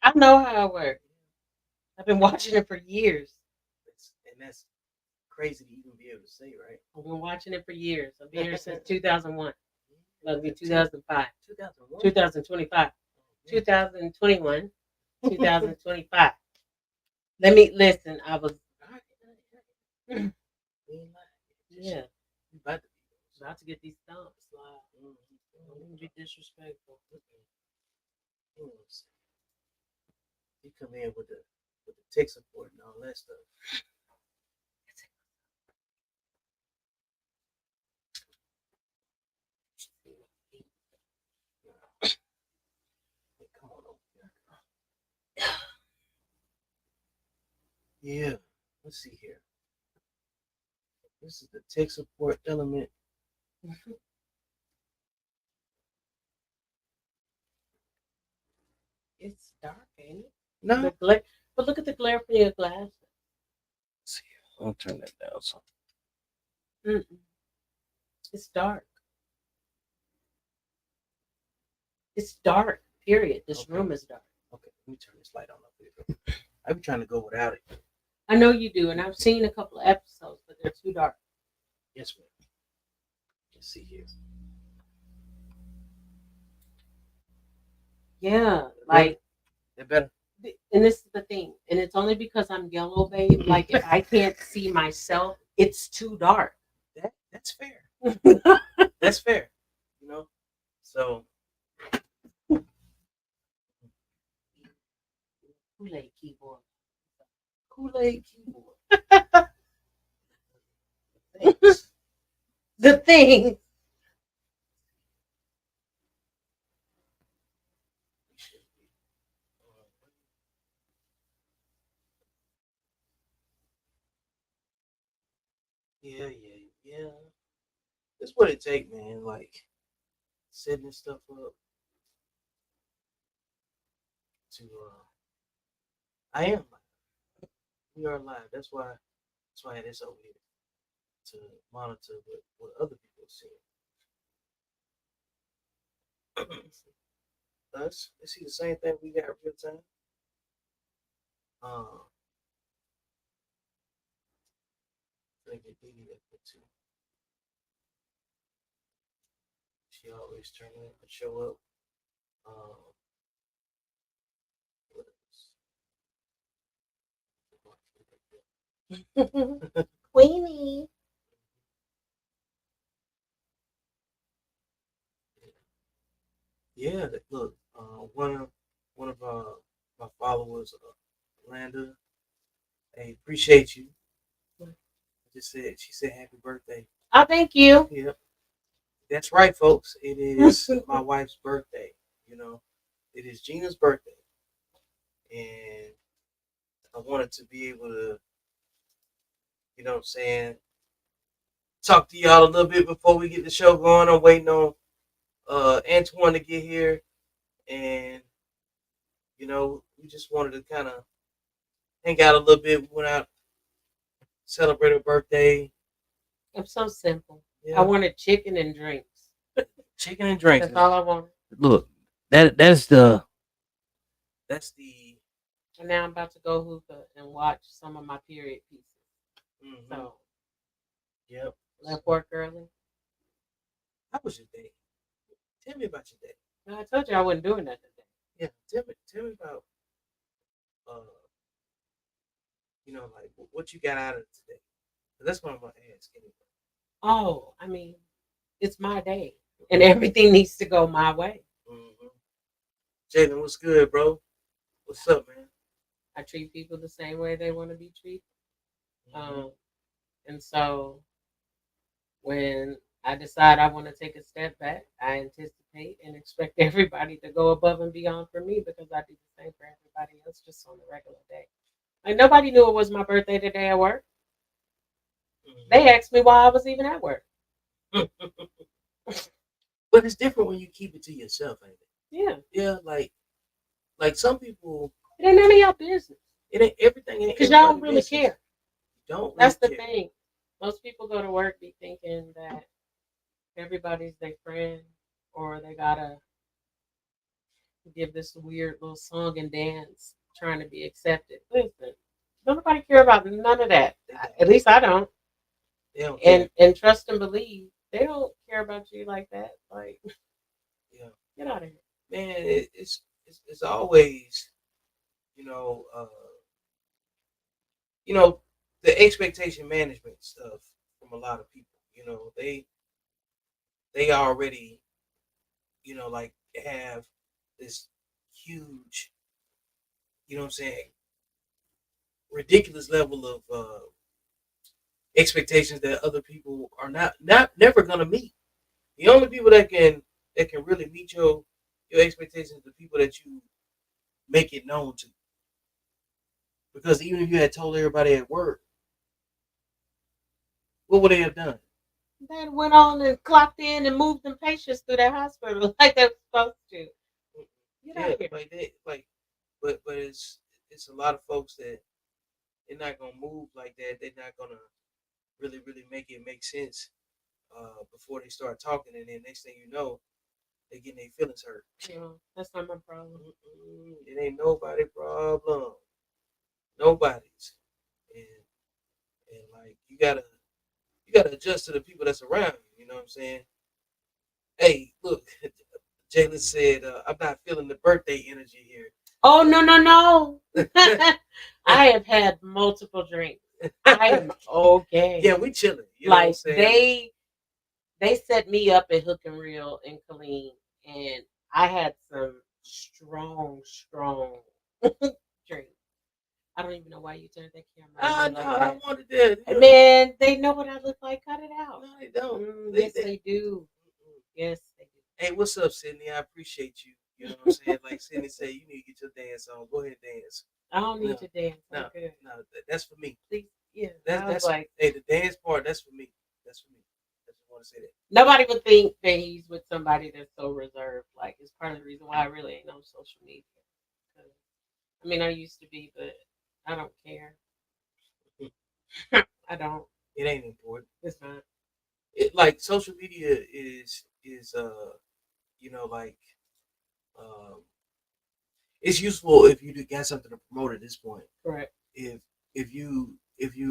I know how it works. I've been watching it for years. And that's crazy to even be able to say, right? I've been watching it for years. I've been here since 2001. That'll be 2005. 2001. 2025. 2021. 2025. Let me listen. I was yeah. You about to About to get these stumps live. Don't even be disrespectful. You come in with the tech support and all that stuff. Come on over here. Yeah. Let's see here. This is the tech support element. It's dark, ain't it? No. The glare, but look at the glare from your glasses. Let's see. I'll turn that down some. Mm-mm. It's dark. It's dark. Period. This room is dark. Okay, let me turn this light on up here. I be trying to go without it. I know you do, and I've seen a couple of episodes, but they're too dark. Yes, ma'am. Let's see here. Yeah, like They're better. And this is the thing, and it's only because I'm yellow, babe. Like if I can't see myself, it's too dark. That's fair. That's fair. You know. So Kool-Aid keyboard. Kool-Aid keyboard. The thing. Yeah. That's what it take, man. Like setting stuff up to. I am live. We are live. That's why. That's why it is over here to monitor what other people are seeing. Us, they see the same thing we got real time. I think they did that too. She always turn in and show up. What else? Queenie. Yeah, look, one of my followers, Landa. Hey, appreciate you. Just said she said happy birthday. Oh, thank you. Yep, that's right, folks. It is my wife's birthday. You know, it is Gina's birthday, and I wanted to be able to, you know, what I'm saying, talk to y'all a little bit before we get the show going. I'm waiting on Antoine to get here, and you know, we just wanted to kind of hang out a little bit. We went out, celebrate her birthday. I'm so simple. Yeah. I wanted chicken and drinks. Chicken and drinks. That's all I wanted. Look, that's the. And now I'm about to go hookah and watch some of my period pieces. Mm-hmm. So. Yep. Left work early. How was your day? Tell me about your day. I told you I wasn't doing that today. Yeah, tell me about, you know, like what you got out of it today. That's what I'm gonna ask anyway. Oh, I mean, it's my day, and everything needs to go my way. Mm-hmm. Jalen, what's good, bro? What's up, man? I treat people the same way they want to be treated. And so when I decide I want to take a step back, I anticipate and expect everybody to go above and beyond for me because I do the same for everybody else just on a regular day. Like nobody knew it was my birthday today at work. Mm-hmm. They asked me why I was even at work. But it's different when you keep it to yourself, ain't it? Yeah. Yeah, like some people. It ain't none of your business. It ain't everything. Because y'all don't really care. You don't. That's the thing. Most people go to work be thinking that everybody's their friend or they gotta give this weird little song and dance, trying to be accepted. Listen, nobody care about none of that. At least I don't. They don't care. And trust and believe they don't care about you like that. Like, Yeah, get out of here, man. It's always, you know, you know, the expectation management stuff from a lot of people. You know, they already, you know, like have this huge, you know what I'm saying, ridiculous level of expectations that other people are not never gonna meet. The only people that can really meet your expectations are the people that you make it known to. Because even if you had told everybody at work, what would they have done? they went on and clocked in and moved them patients through that hospital like they were supposed to. Get out Yeah, of here. but it's a lot of folks that they're not gonna move like that. They're not gonna really make it make sense before they start talking, and then next thing you know, they getting their feelings hurt. That's not my problem. It ain't nobody problem, nobody's, and like you gotta adjust to the people that's around you. You know what I'm saying? Hey, look, Jalen said, "I'm not feeling the birthday energy here." Oh no. I have had multiple drinks. I am okay. Yeah, we chilling. You know what I'm Like saying? they set me up at Hook and Reel in Killeen, and I had some strong drinks. I don't even know why you turned that camera on me No, like I that. wanted that. You know, Man, they know what I look like. Cut it out. no, they don't. Yes, they do. Yes, they do. Hey, what's up, Sydney? I appreciate you. You know what I'm saying? Like Sydney said, you need to get your dance on. Go ahead and dance. I don't need No, to dance. I'm no, good. no. That's for me. Please, yeah, I was That's like, hey, the dance part. That's for me. That's for me. I just want to say that. nobody would think that he's with somebody that's so reserved. Like, it's part of the reason why I really ain't on social media. 'Cause, I mean, I used to be, but I don't care. I don't. It ain't important. It's not. It like social media is like um it's useful if you got something to promote at this point. Correct. If if you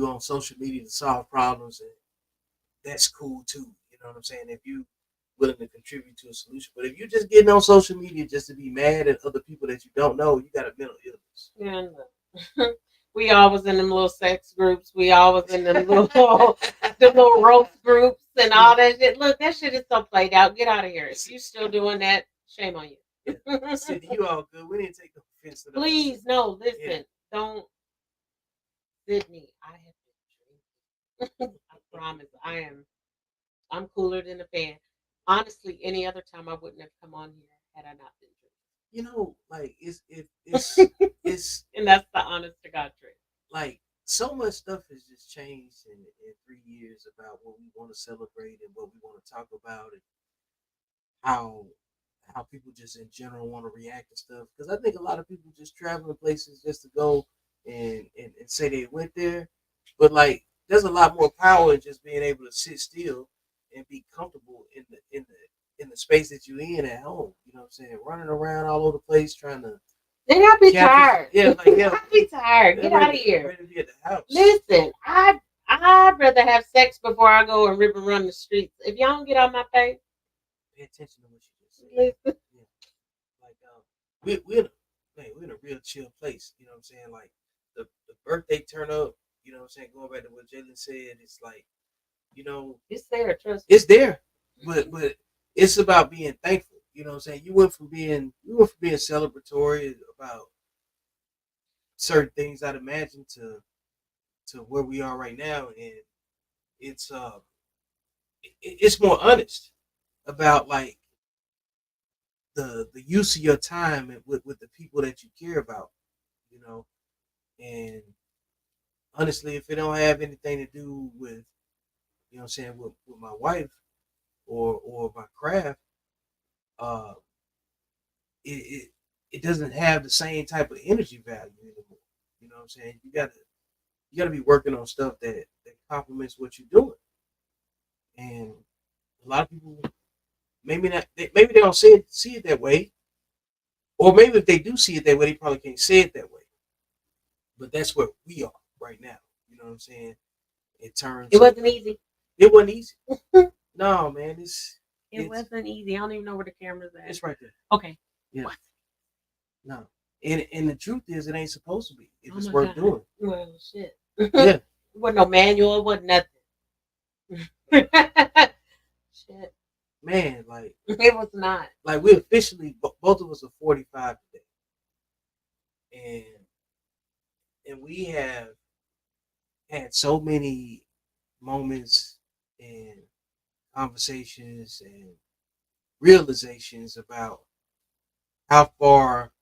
on social media to solve problems, and that's cool too. You know what I'm saying? If you willing to contribute to a solution, but if you're just getting on social media just to be mad at other people that you don't know, you got a mental illness. Yeah, no. We always in them little sex groups. We always in them little the little roast groups and all that shit. Look, that shit is so played out. Get out of here. If you still doing that, shame on you. Cindy, you all good. We didn't take no offense to those. Please, no, listen. Yeah. Don't, Sydney. I have been drinking. I promise. I'm cooler than a fan. Honestly, any other time I wouldn't have come on here had I not been You know, like it's drinking. it's And that's the honest to God truth. like so much stuff has just changed in 3 years about what we want to celebrate and what we want to talk about, and how how people just in general want to react to stuff. Because I think a lot of people just travel to places just to go and say they went there, but like there's a lot more power in just being able to sit still and be comfortable in the space that you're in at home. You know what I'm saying? Running around all over the place trying to. Then I'll be capture. tired. Yeah, like yeah. I'll be tired. Get out of here. Ready to be at the house. Listen, I'd rather have sex before I go and rip and run the streets. If y'all don't get out my face, Pay attention to what you just said. listen. Yeah. Like we're in a real chill place. You know what I'm saying? Like the birthday turn up. You know what I'm saying? Going back to what Jalen said, it's like, you know, It's there, trust me. it's there, but it's about being thankful. You know what I'm saying? You went from being celebratory about certain things, I'd imagine, to where we are right now, and it's it's more honest about like the use of your time with the people that you care about, you know. And honestly, if it don't have anything to do with, you know what I'm saying, with my wife or my craft, uh it doesn't have the same type of energy value anymore. You know what I'm saying? You gotta be working on stuff that complements what you're doing. And a lot of people maybe not maybe they don't see it that way, Or maybe if they do see it that way, they probably can't say it that way. But that's where we are right now. You know what I'm saying? In terms It wasn't easy. It wasn't easy. No, man, It wasn't easy. I don't even know where the camera's at. It's right there. Okay. Yeah. What? No. And the truth is, it ain't supposed to be. If Oh it's my worth God. doing. Well, shit. Yeah. It wasn't no manual. It wasn't nothing. Shit. Man, like It was not. like we officially both of us are 45 today, and we have had so many moments and conversations and realizations about how far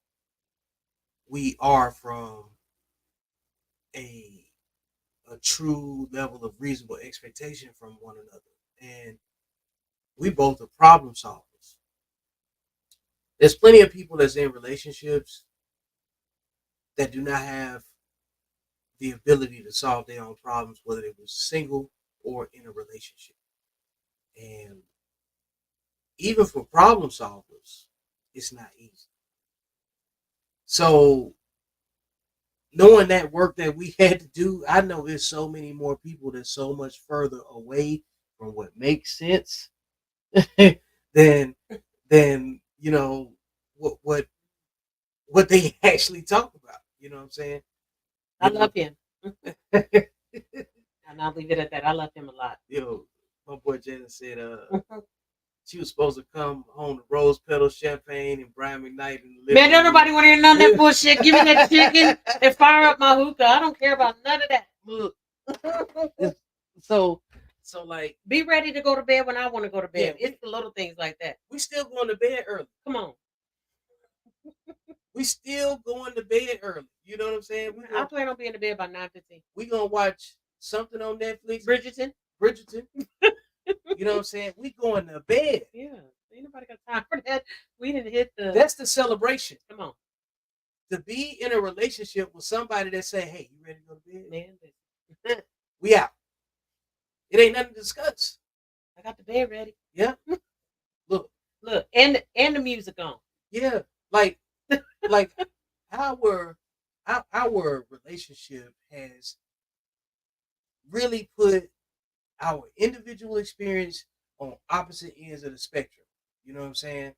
we are from a a true level of reasonable expectation from one another. And we both are problem solvers. There's plenty of people that's in relationships that do not have the ability to solve their own problems, whether they were single or in a relationship. And even for problem solvers, it's not easy. So knowing that work that we had to do, I know there's so many more people that's so much further away from what makes sense than you know what they actually talk about. You know what I'm saying? I love him. And I'll leave it at that. I love him a lot. My boy Jaden said she was supposed to come home to rose petal champagne and Brian McKnight in the Man, don't nobody want to hear none of that bullshit. Give me that chicken and fire up my hookah. I don't care about none of that. Look, so like, be ready to go to bed when I want to go to bed. Yeah, it's the little things like that. We still going to bed early. Come on. We still going to bed early. You know what I'm saying? I plan on being in bed by 9:15. We gonna watch something on Netflix. Bridgerton. You know what I'm saying? We going to bed. Yeah. Ain't nobody got time for that. We didn't hit the. That's the celebration. Come on. To be in a relationship with somebody that say, "Hey, you ready to go to bed?" Man, we out. It ain't nothing to discuss. I got the bed ready. Yeah. Look, and the music on. Yeah, like our relationship has really put our individual experience on opposite ends of the spectrum. You know what I'm saying?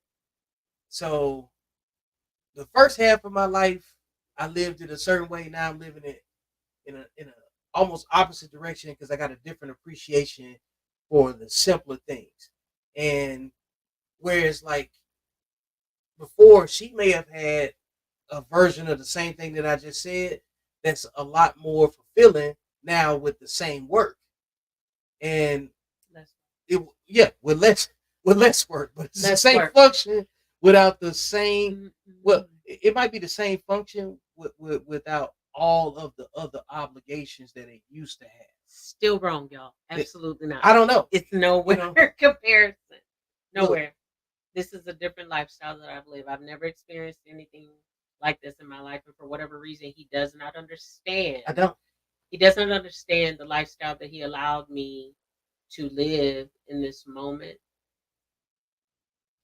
So the first half of my life, I lived it a certain way. Now I'm living it in a almost opposite direction because I got a different appreciation for the simpler things. And whereas like before, she may have had a version of the same thing that I just said that's a lot more fulfilling now with the same work. And with less work, but it's the same function without the same it might be the same function without all of the other obligations that it used to have. Still wrong, y'all. Absolutely not. I don't know. It's nowhere comparison. Nowhere. This is a different lifestyle that I've lived. I've never experienced anything like this in my life, and for whatever reason, he does not understand. I don't. He doesn't understand the lifestyle that he allowed me to live in this moment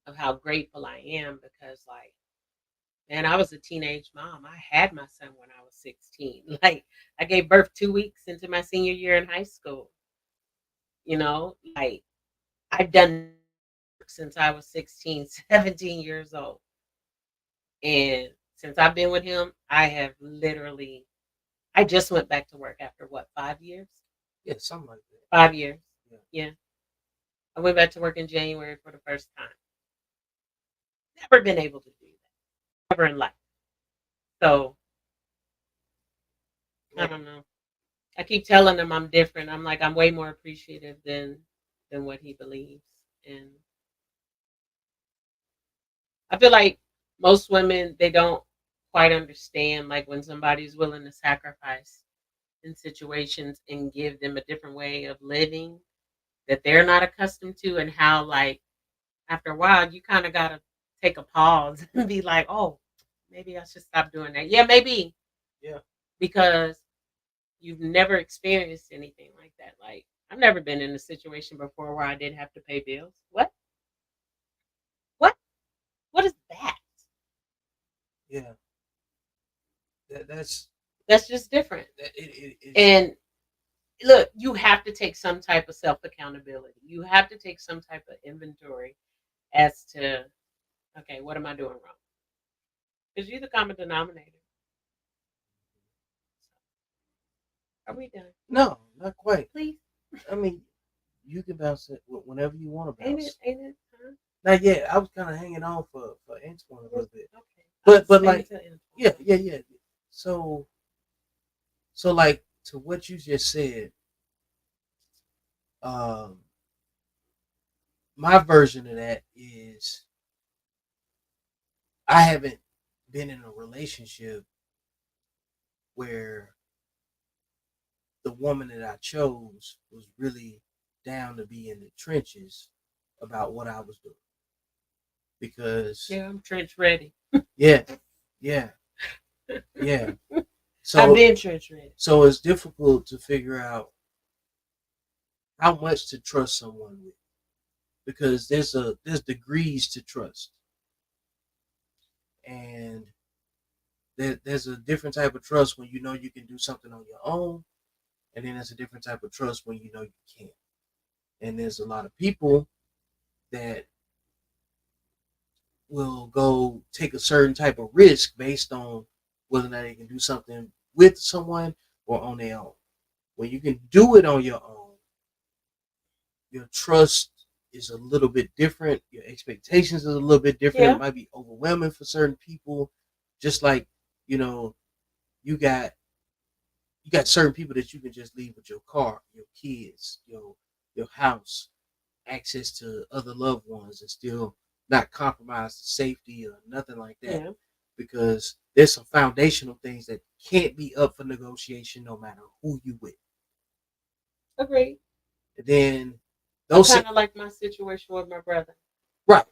of how grateful I am because, like, man, I was a teenage mom. I had my son when I was 16. Like, I gave birth 2 weeks into my senior year in high school. You know, like, I've done since I was 16, 17 years old. And since I've been with him, I have literally, I just went back to work after what, 5 years? Yeah, something like that. 5 years. Yeah. I went back to work in January for the first time. Never been able to do that. Never in life. So, I don't know. I keep telling him I'm different. I'm like, I'm way more appreciative than what he believes. And I feel like most women, they don't quite understand, like, when somebody's willing to sacrifice in situations and give them a different way of living that they're not accustomed to, and how, like, after a while, you kind of got to take a pause and be like, oh, maybe I should stop doing that. Yeah, maybe. Yeah. Because you've never experienced anything like that. Like, I've never been in a situation before where I didn't have to pay bills. What? What is that? Yeah. That's That's just different. it's And look, you have to take some type of self accountability. You have to take some type of inventory as to, okay, what am I doing wrong? Because you're the common denominator. Are we done? no, not quite. Please. I mean, you can bounce it whenever you want to Ain't it? bounce. Ain't it? Huh? Not yet. I was kind of hanging on for Antoine a little bit, Okay. but Save it like, till end. yeah. So like to what you just said, um, my version of that is I haven't been in a relationship where the woman that I chose was really down to be in the trenches about what I was doing. Because Yeah, I'm trench ready. yeah, yeah, yeah. I've So been trench ready. so it's difficult to figure out how much to trust someone with because there's degrees to trust. And there's a different type of trust when you know you can do something on your own, and then there's a different type of trust when you know you can't. And there's a lot of people that will go take a certain type of risk based on whether or not they can do something with someone or on their own. When you can do it on your own, your trust is a little bit different. Your expectations is a little bit different. Yeah. It might be overwhelming for certain people. Just like, you know, you got certain people that you can just leave with your car, your kids, your house, access to other loved ones, and still not compromise the safety or nothing like that. Yeah. Because there's some foundational things that can't be up for negotiation no matter who you with. Agreed. And then That's those kind of like my situation with my brother. right.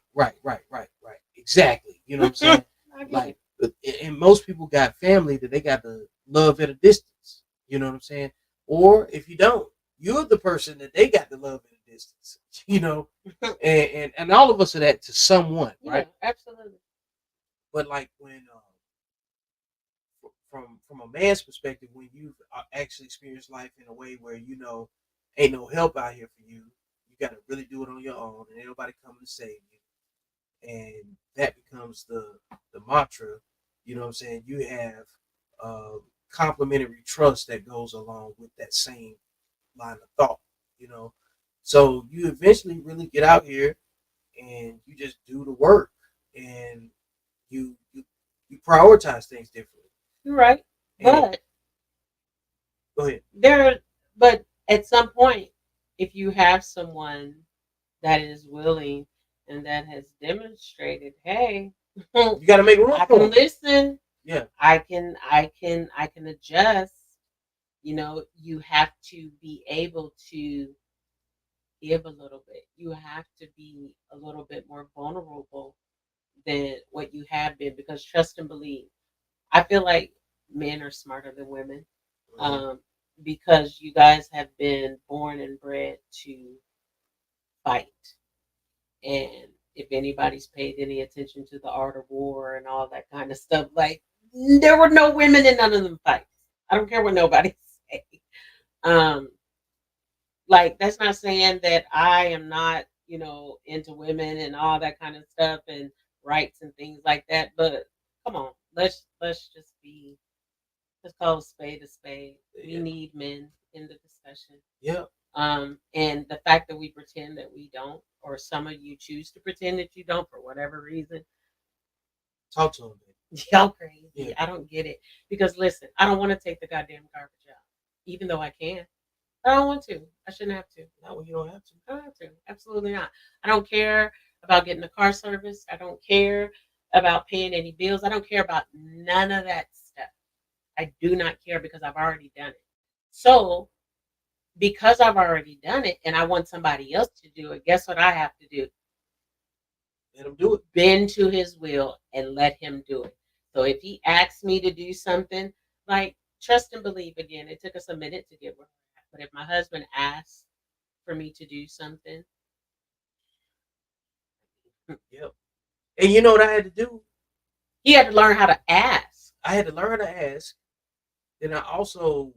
Exactly. You know what I'm saying? I get Like it. and most people got family that they got to love at a distance. You know what I'm saying? Or if you don't, you're the person that they got to love at a distance. You know, and all of us are that to someone, right? Yeah, absolutely. But like when from a man's perspective, when you've actually experienced life in a way where you know ain't no help out here for you, you got to really do it on your own, and ain't nobody coming to save you, and that becomes the mantra. You know what I'm saying? You have uh, complementary trust that goes along with that same line of thought. You know, so you eventually really get out here and you just do the work, and you you, you prioritize things differently. You're right. And But go ahead. there but at some point, if you have someone that is willing and that has demonstrated, hey, You got to make room I for can them. listen, Yeah, I can adjust, you have to be able to give a little bit. You have to be a little bit more vulnerable than what you have been, because trust and believe. I feel like men are smarter than women, mm-hmm. because you guys have been born and bred to fight. And if anybody's paid any attention to the art of war and all that kind of stuff, like, there were no women in none of them fights. I don't care what nobody say. Um, like, that's not saying that I am not, into women and all that kind of stuff and rights and things like that. But come on, let's just be let's call a spade a spade. We Yeah, need men in the discussion. yeah. And the fact that we pretend that we don't, or some of you choose to pretend that you don't for whatever reason, Talk to them, man. y'all Yeah, crazy. I don't get it. Because listen, I don't want to take the goddamn garbage out, even though I can. I don't want to. I shouldn't have to. not when you don't have to. I don't have to. Absolutely not. I don't care about getting a car service. I don't care about paying any bills. I don't care about none of that stuff. I do not care because I've already done it. So, because I've already done it and I want somebody else to do it, guess what I have to do? Let them do it. Bend to his will and let him do it. So if he asks me to do something, like, trust and believe again, it took us a minute to get where we're at. But if my husband asks for me to do something, Yep. And you know what I had to do? He had to learn how to ask. I had to learn how to ask. Then I also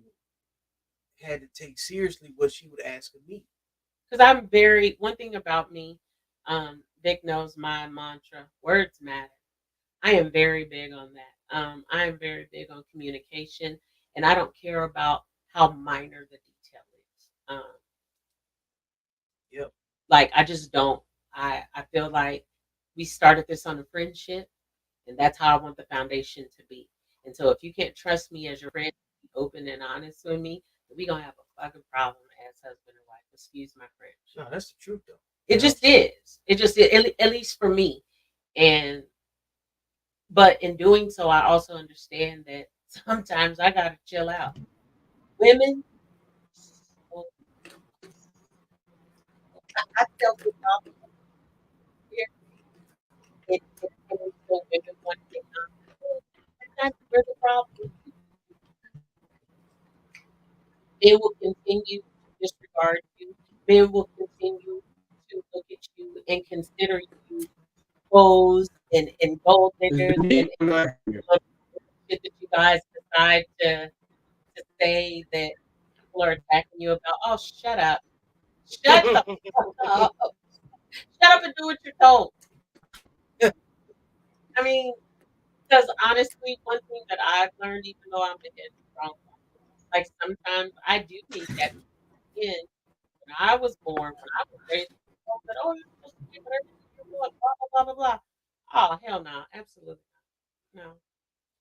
had to take seriously what she would ask of me. Because I'm very, one thing about me, Vic knows my mantra, words matter. I am very big on that. I am very big on communication, and I don't care about how minor the detail is. Yep. Like, I just don't. I feel like we started this on a friendship, and that's how I want the foundation to be. And so, if you can't trust me as your friend, be open and honest with me, then we gonna have a fucking problem as husband and wife. Excuse my French. No, that's the truth though. It just is. It just is, at least for me. And but in doing so, I also understand that sometimes I gotta chill out. Women, well, I tell this all here, and so women want to get comfortable. That's not where the problem is. Men will continue to disregard you. Men will continue to look at you and consider you hoes and gold Is it diggers me? and I'm not hearing shit that you guys decide to say that people are attacking you about. Oh, shut up. Shut the fuck up. Shut up and do what you're told. I mean, because honestly, one thing that I've learned, even though I'm a head strong, like sometimes I do need that in. When I was born, when I was raised, people said, "Oh, you're supposed to do whatever you want," blah blah blah blah blah. Oh hell no, absolutely not. No.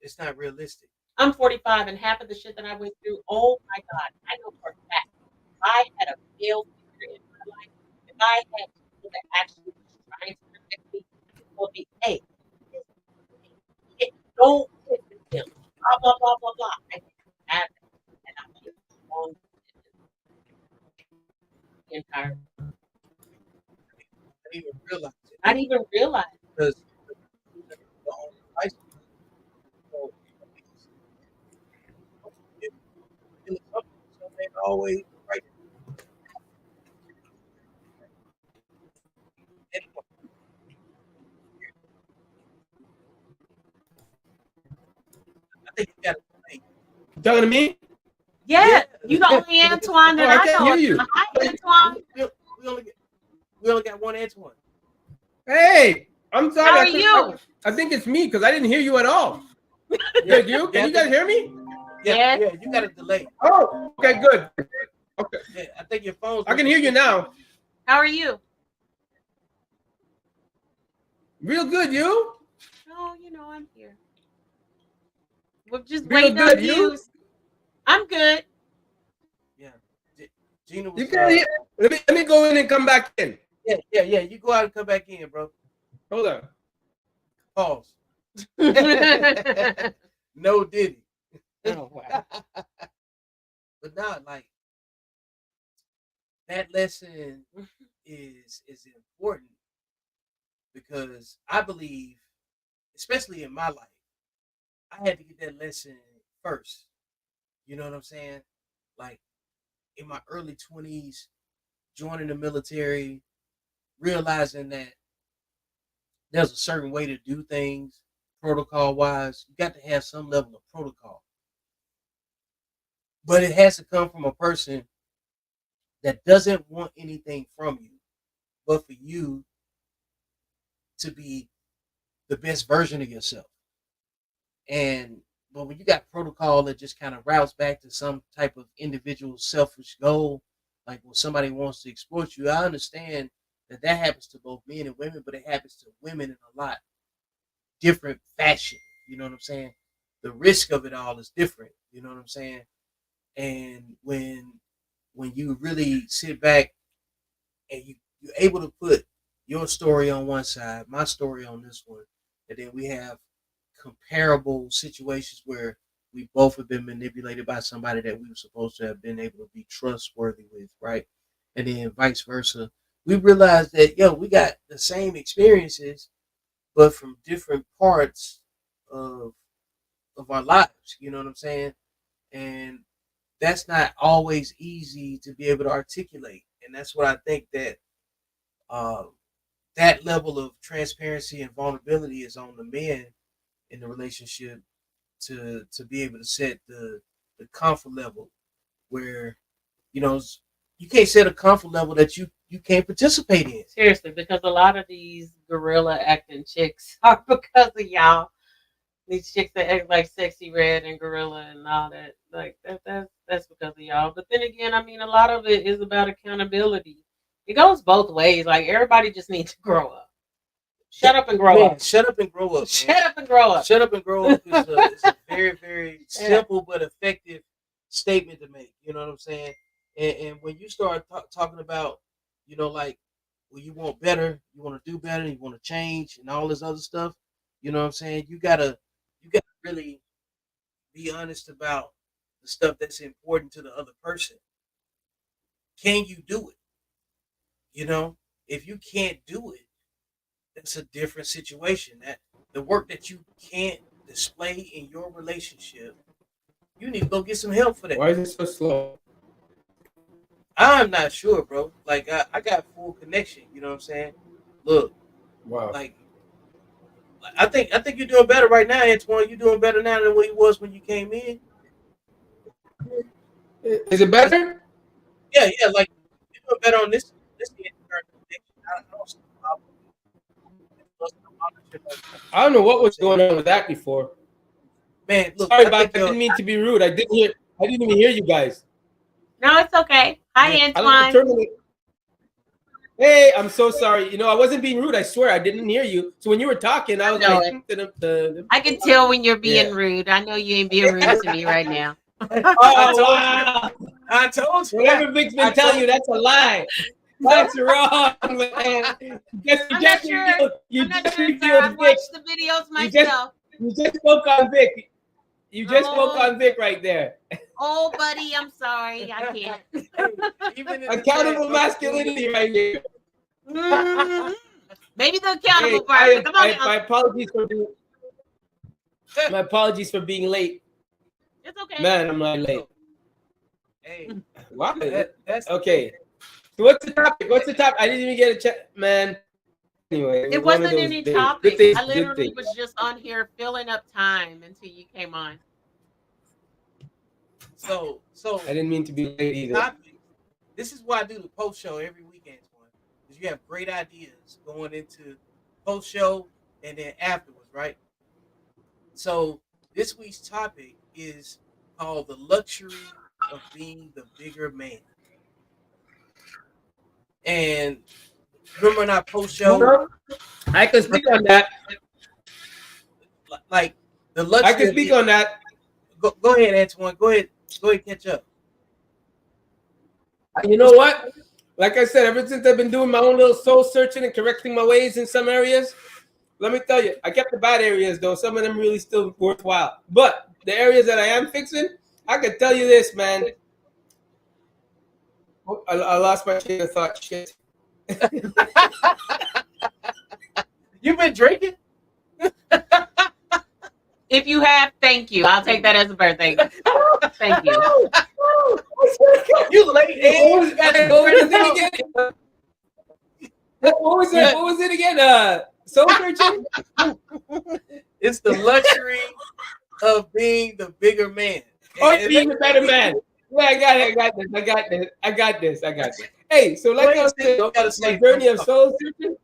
It's not realistic. I'm 45, and half of the shit that I went through. Oh my God, I know for a fact. If I had a male figure in my life, if I had people that actually was trying to protect me, and told me, "Hey, this don't hit with him," blah blah blah blah blah. I didn't have that, and I made long decisions the entire. I didn't even realize it I didn't even realize. because the only advice so in some men always right. Anyway, I think you got to think. You talking to me? Yeah, you the only Antoine Oh, that I I can't know. hear you. Hi, Antoine. We only got one Antoine. Hey, I'm sorry. How are you? I think it's me because I didn't hear you at all. Did you? Can you guys hear me? Yeah, Yes. yeah, you got a delay. Oh, okay, good. Okay, Yeah, I think your phone's. I can hear you now. How are you? Real good, you? Oh, I'm here. We're just Real waiting on good, you? views. I'm good. Yeah, Gina You was. can't hear. Let me go in and come back in. Yeah. You go out and come back in, bro. Hold on. Pause. Oh, No Diddy. wow. But not like that lesson is important because I believe, especially in my life, I had to get that lesson first. You know what I'm saying? Like in my early 20s, joining the military, realizing that there's a certain way to do things protocol wise. You got to have some level of protocol. But it has to come from a person that doesn't want anything from you, but for you to be the best version of yourself. And but when you got protocol that just kind of routes back to some type of individual selfish goal, like when somebody wants to exploit you, I understand that that happens to both men and women, but it happens to women in a lot different fashion. You know what I'm saying? The risk of it all is different. You know what I'm saying? And when you really sit back and you're able to put your story on one side, my story on this one, and then we have comparable situations where we both have been manipulated by somebody that we were supposed to have been able to be trustworthy with, right? And then vice versa. We realized that we got the same experiences, but from different parts of our lives. You know what I'm saying? And that's not always easy to be able to articulate. And that's what I think that uh, that level of transparency and vulnerability is on the men in the relationship to be able to set the comfort level where, you know, you can't set a comfort level that you can't participate in. Seriously, because a lot of these gorilla acting chicks are because of y'all. These chicks that act like Sexy Red and Gorilla and all that, like that's because of y'all. But then again, I mean, a lot of it is about accountability. It goes both ways. Like everybody just needs to grow up. Shut up and grow Man, up. shut up and grow up. Man. Shut up and grow up. Shut up and grow up is a very, very simple but effective statement to make. You know what I'm saying? And when you start talking about, you know, like, well, you want better, you want to do better, you want to change, and all this other stuff. You know what I'm saying? You gotta really be honest about the stuff that's important to the other person. Can you do it? You know, if you can't do it, that's a different situation. That the work that you can't display in your relationship, you need to go get some help for that. Why is it so slow? I'm not sure, bro. Like I got full connection. You know what I'm saying? Look, Wow. like I think you're doing better right now, Antoine. You're doing better now than what you was when you came in. Is it better? Yeah. Like you're doing better on this end. I don't see a problem. I don't know what was going on with that before. Man, look. Sorry, Bob. I didn't mean to be rude. I didn't even hear you guys. No, it's okay. Hi, I like to Antoine. terminate. Hey, I'm so sorry. You know, I wasn't being rude. I swear, I didn't hear you. So when you were talking, I was know like, I can tell when you're being Yeah. rude. I know you ain't being rude to me right now. Oh, wow. I told you. Whatever Vic's been telling you, that's a lie. That's wrong, man. I'm not sure, sir. I've watched the videos myself. You just spoke on Vic. You just spoke on Vic right there. Oh, buddy, I'm sorry. I can't. Even Accountable masculinity right here. Mm-hmm. Maybe the accountable part. Come on, my apologies for being late. It's okay. Man, I'm not late. Hey, wow. That's okay. So what's the topic? I didn't even get a check, man. Anyway, it wasn't any topic. I literally was just on here filling up time until you came on. So I didn't mean to be late either. This is why I do the post show every weekend, because you have great ideas going into post show and then afterwards, right? So this week's topic is called the luxury of being the bigger man. And remember in our post show, I can speak on that. Like the luxury. I can speak on that. Go ahead, Antoine. Go ahead, catch up. You know what? Like I said, ever since I've been doing my own little soul searching and correcting my ways in some areas, let me tell you, I kept the bad areas though. Some of them really still worthwhile. But the areas that I am fixing, I can tell you this, man. Oh, I lost my train of thought. Shit. You've been drinking? If you have, thank you. I'll take that as a birthday. Thank you. You late, Ed. What was it again? Soul searching? It's the luxury of being the bigger man. Or being the better man. Yeah, I got this. Hey, so like I was saying, my journey of soul searching,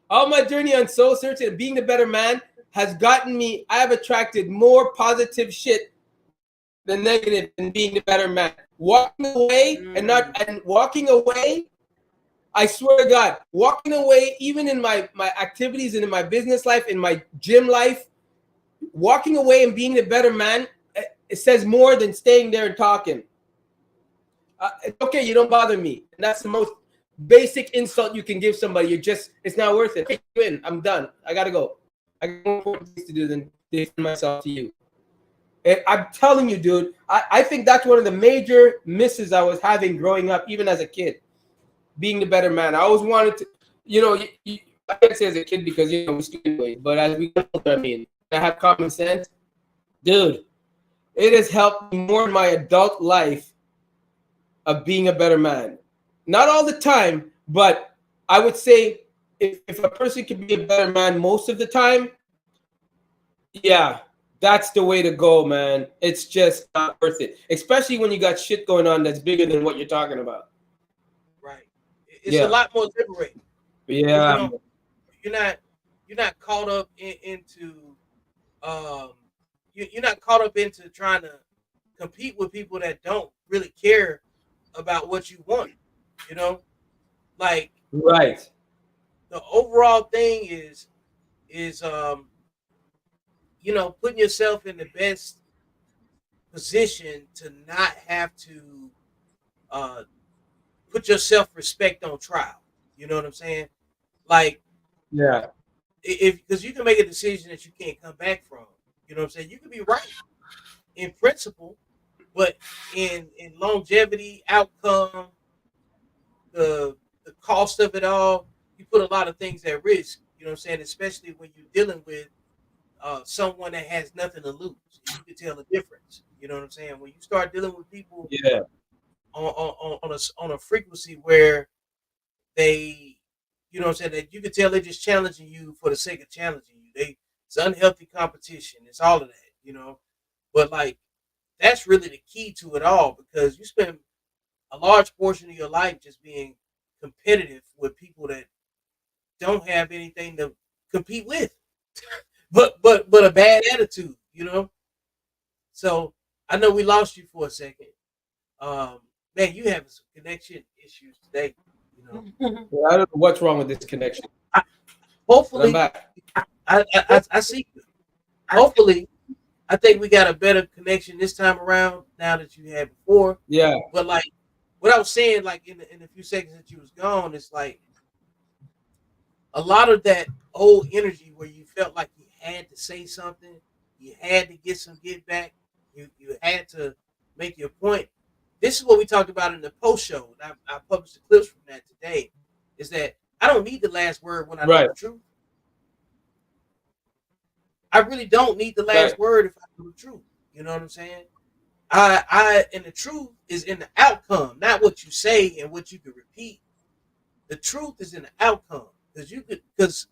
all my journey on soul searching and being the better man has gotten me, I have attracted more positive shit than negative in being the better man. Walking away, I swear to God, walking away, even in my activities and in my business life, in my gym life, walking away and being the better man, it says more than staying there and talking. It's okay, you don't bother me. And that's the most basic insult you can give somebody. It's not worth it. Hey, win. I'm done. I gotta go. I got more important things to do than defend myself to you. And I'm telling you, dude, I think that's one of the major misses I was having growing up, even as a kid, being the better man. I always wanted to, I can't say as a kid because, we stupid, but as we get older, I have common sense. Dude, it has helped me more in my adult life of being a better man. Not all the time, but I would say if a person can be a better man most of the time, Yeah, that's the way to go, man. It's just not worth it, especially when you got shit going on that's bigger than what you're talking about. Right. It's a Yeah, lot more liberating because yeah, you're not you're not caught up into um you're not caught up into trying to compete with people that don't really care about what you want. You know, like right. the overall thing is putting yourself in the best position to not have to uh put your self-respect on trial. You know what I'm saying? Like Yeah, if because you can make a decision that you can't come back from. You know what I'm saying? You can be right in principle, but in longevity, outcome, the cost of it all, you put a lot of things at risk. You know what I'm saying? Especially when you're dealing with someone that has nothing to lose. You can tell the difference. You know what I'm saying? When you start dealing with people yeah, on a frequency where they, you know what I'm saying, that you can tell they're just challenging you for the sake of challenging you. It's unhealthy competition. It's all of that. But like that's really the key to it all because you spend a large portion of your life just being competitive with people that don't have anything to compete with, but a bad attitude. So I know we lost you for a second. Man, you having some connection issues today. You know, yeah. I don't know what's wrong with this connection, I, but I'm hopefully, back. I see you. Hopefully, I think we got a better connection this time around now that you had before. Yeah, But like what I was saying, like in the few seconds that you was gone, it's like a lot of that old energy where you felt like you had to say something, you had to get some get back, you had to make your point. This is what we talked about in the post show. And I published the clips from that today. Is that I don't need the last word when I know right, the truth. I really don't need the right. last word if I know the truth. You know what I'm saying? I and the truth is in the outcome, not what you say and what you can repeat. The truth is in the outcome because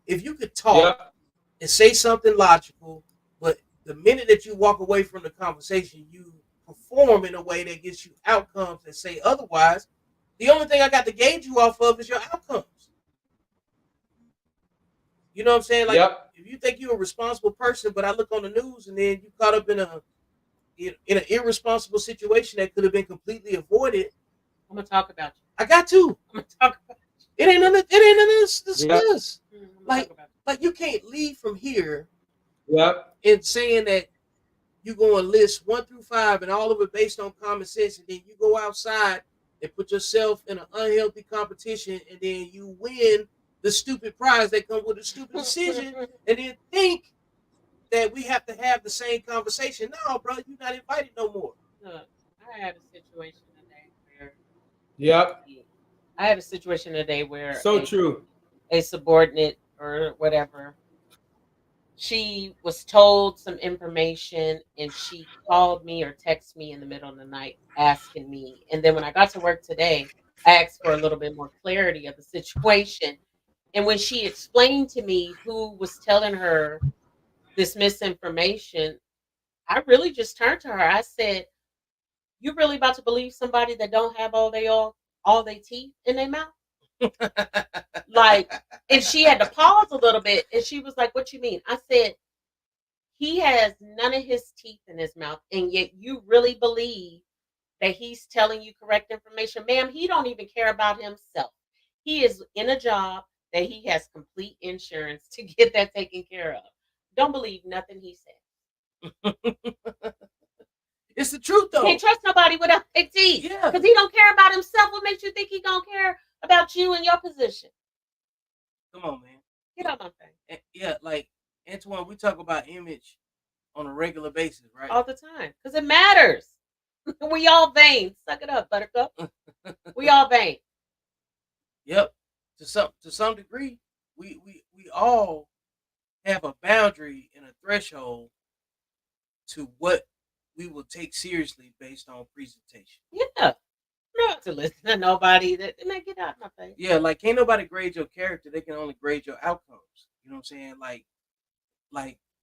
if you could talk Yep, and say something logical, but the minute that you walk away from the conversation, you perform in a way that gets you outcomes that say otherwise. The only thing I got to gauge you off of is your outcomes. You know what I'm saying? Like yep. if you think you're a responsible person, but I look on the news and then you caught up in an irresponsible situation that could have been completely avoided. I'm gonna talk about you. I got to. I'm gonna talk about It ain't none. It ain't none of this. Yep, This. you. I'm gonna talk Like, about like you can't leave from here yep. and saying that you go and list 1 through 5 and all of it based on common sense, and then you go outside and put yourself in an unhealthy competition, and then you win the stupid prize that comes with a stupid decision, you. and then think that we have to have the same conversation. No, bro, you're not invited no more. Look, I had a situation today where Yep. I had a situation today where So true. a subordinate or whatever, she was told some information and she called me or texted me in the middle of the night asking me. And then when I got to work today, I asked for a little bit more clarity of the situation. And when she explained to me who was telling her this misinformation, I really just turned to her. I said, "You really about to believe somebody that don't have all they teeth in their mouth?" Like, and she had to pause a little bit, and she was like, "What you mean?" I said, "He has none of his teeth in his mouth, and yet you really believe that he's telling you correct information, ma'am? He don't even care about himself. He is in a job that he has complete insurance to get that taken care of. Don't believe nothing he says." It's the truth You can't though. trust nobody without their teeth Yeah. because he don't care about himself. What makes you think he gonna care about you and your position? Come on, man. Get out my face Yeah, like Antoine, we talk about image on a regular basis, right? all the time because it matters. We all vain. Suck it up, Buttercup. We all vain. Yep. To some degree, we all have a boundary and a threshold to what we will take seriously based on presentation. Yeah, not to listen to nobody. That man, get out my face. Yeah, like can't nobody grade your character. They can only grade your outcomes. You know what I'm saying? Like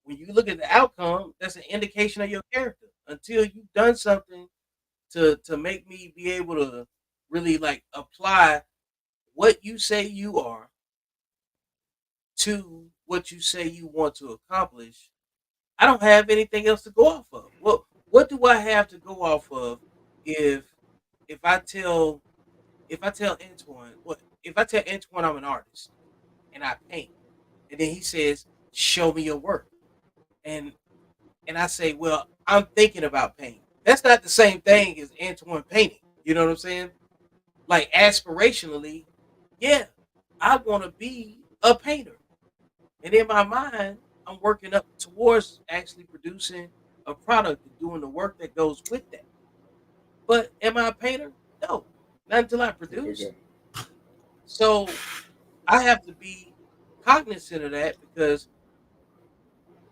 when you look at the outcome, that's an indication of your character. Until you've done something to make me be able to really like apply what you say you are to what you say you want to accomplish, I don't have anything else to go off of. What do I have to go off of if if I tell if I tell Antoine what if I tell Antoine I'm an artist and I paint, and then he says, "Show me your work," and I say, "Well, I'm thinking about painting." That's not the same thing as Antoine painting. You know what I'm saying? Like aspirationally, yeah, I want to be a painter, and in my mind, I'm working up towards actually producing a product and doing the work that goes with that. But am I a painter? No, not until I produce. So I have to be cognizant of that because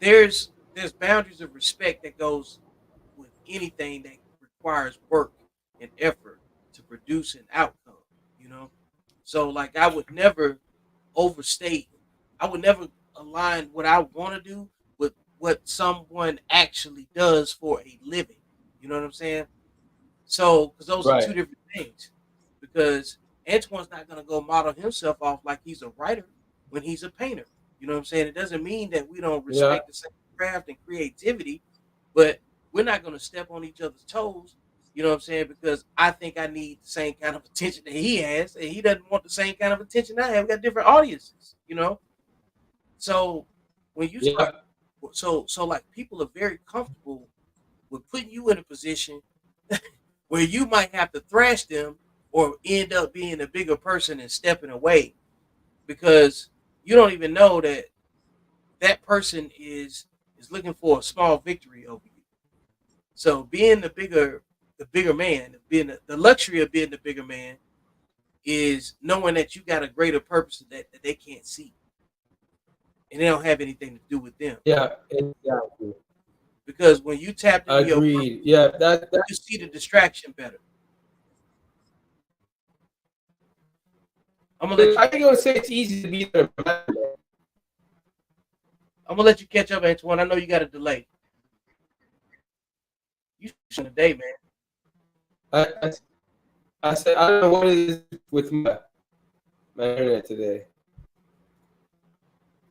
there's boundaries of respect that goes with anything that requires work and effort to produce an outcome, you know? So like I would never overstate, I would never align what I want to do with what someone actually does for a living. You know what I'm saying? So, because those are Right. two different things. Because Antoine's not going to go model himself off like he's a writer when he's a painter. You know what I'm saying? It doesn't mean that we don't Yeah. respect the same craft and creativity, but we're not going to step on each other's toes. You know what I'm saying? Because I think I need the same kind of attention that he has, and he doesn't want the same kind of attention I have. We got different audiences, you know. So when you Yeah. start, so like people are very comfortable with putting you in a position where you might have to thrash them or end up being a bigger person and stepping away because you don't even know that that person is looking for a small victory over you. So being the bigger man, being the luxury of being the bigger man is knowing that you got a greater purpose that they can't see and they don't have anything to do with them. Yeah. Exactly. Because when you tapped into your purpose, Agreed. Yeah. That. you see the distraction better. I'm gonna let you. I think I would say it's easy to be there. I'm gonna let you catch up, Antoine. I know you got a delay. You should a day, man. I, I said I don't know what it is with my internet today.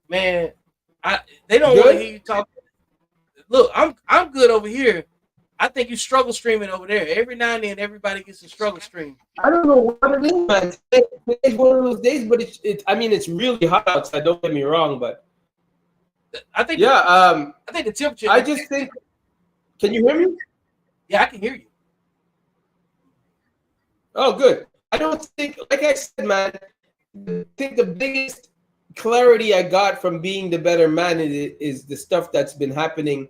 Man, they don't want to Good. hear you talk. Look, I'm good over here. I think you struggle streaming over there. Every now and then, everybody gets a struggle stream. I don't know what it is, man. Today's one of those days, but I mean, it's really hot outside. Don't get me wrong, but I think. yeah. I think the temperature. I just think. Can you hear me? Yeah, I can hear you. Oh, good. I don't think, like I said, man. I think the biggest clarity I got from being the better man is the stuff that's been happening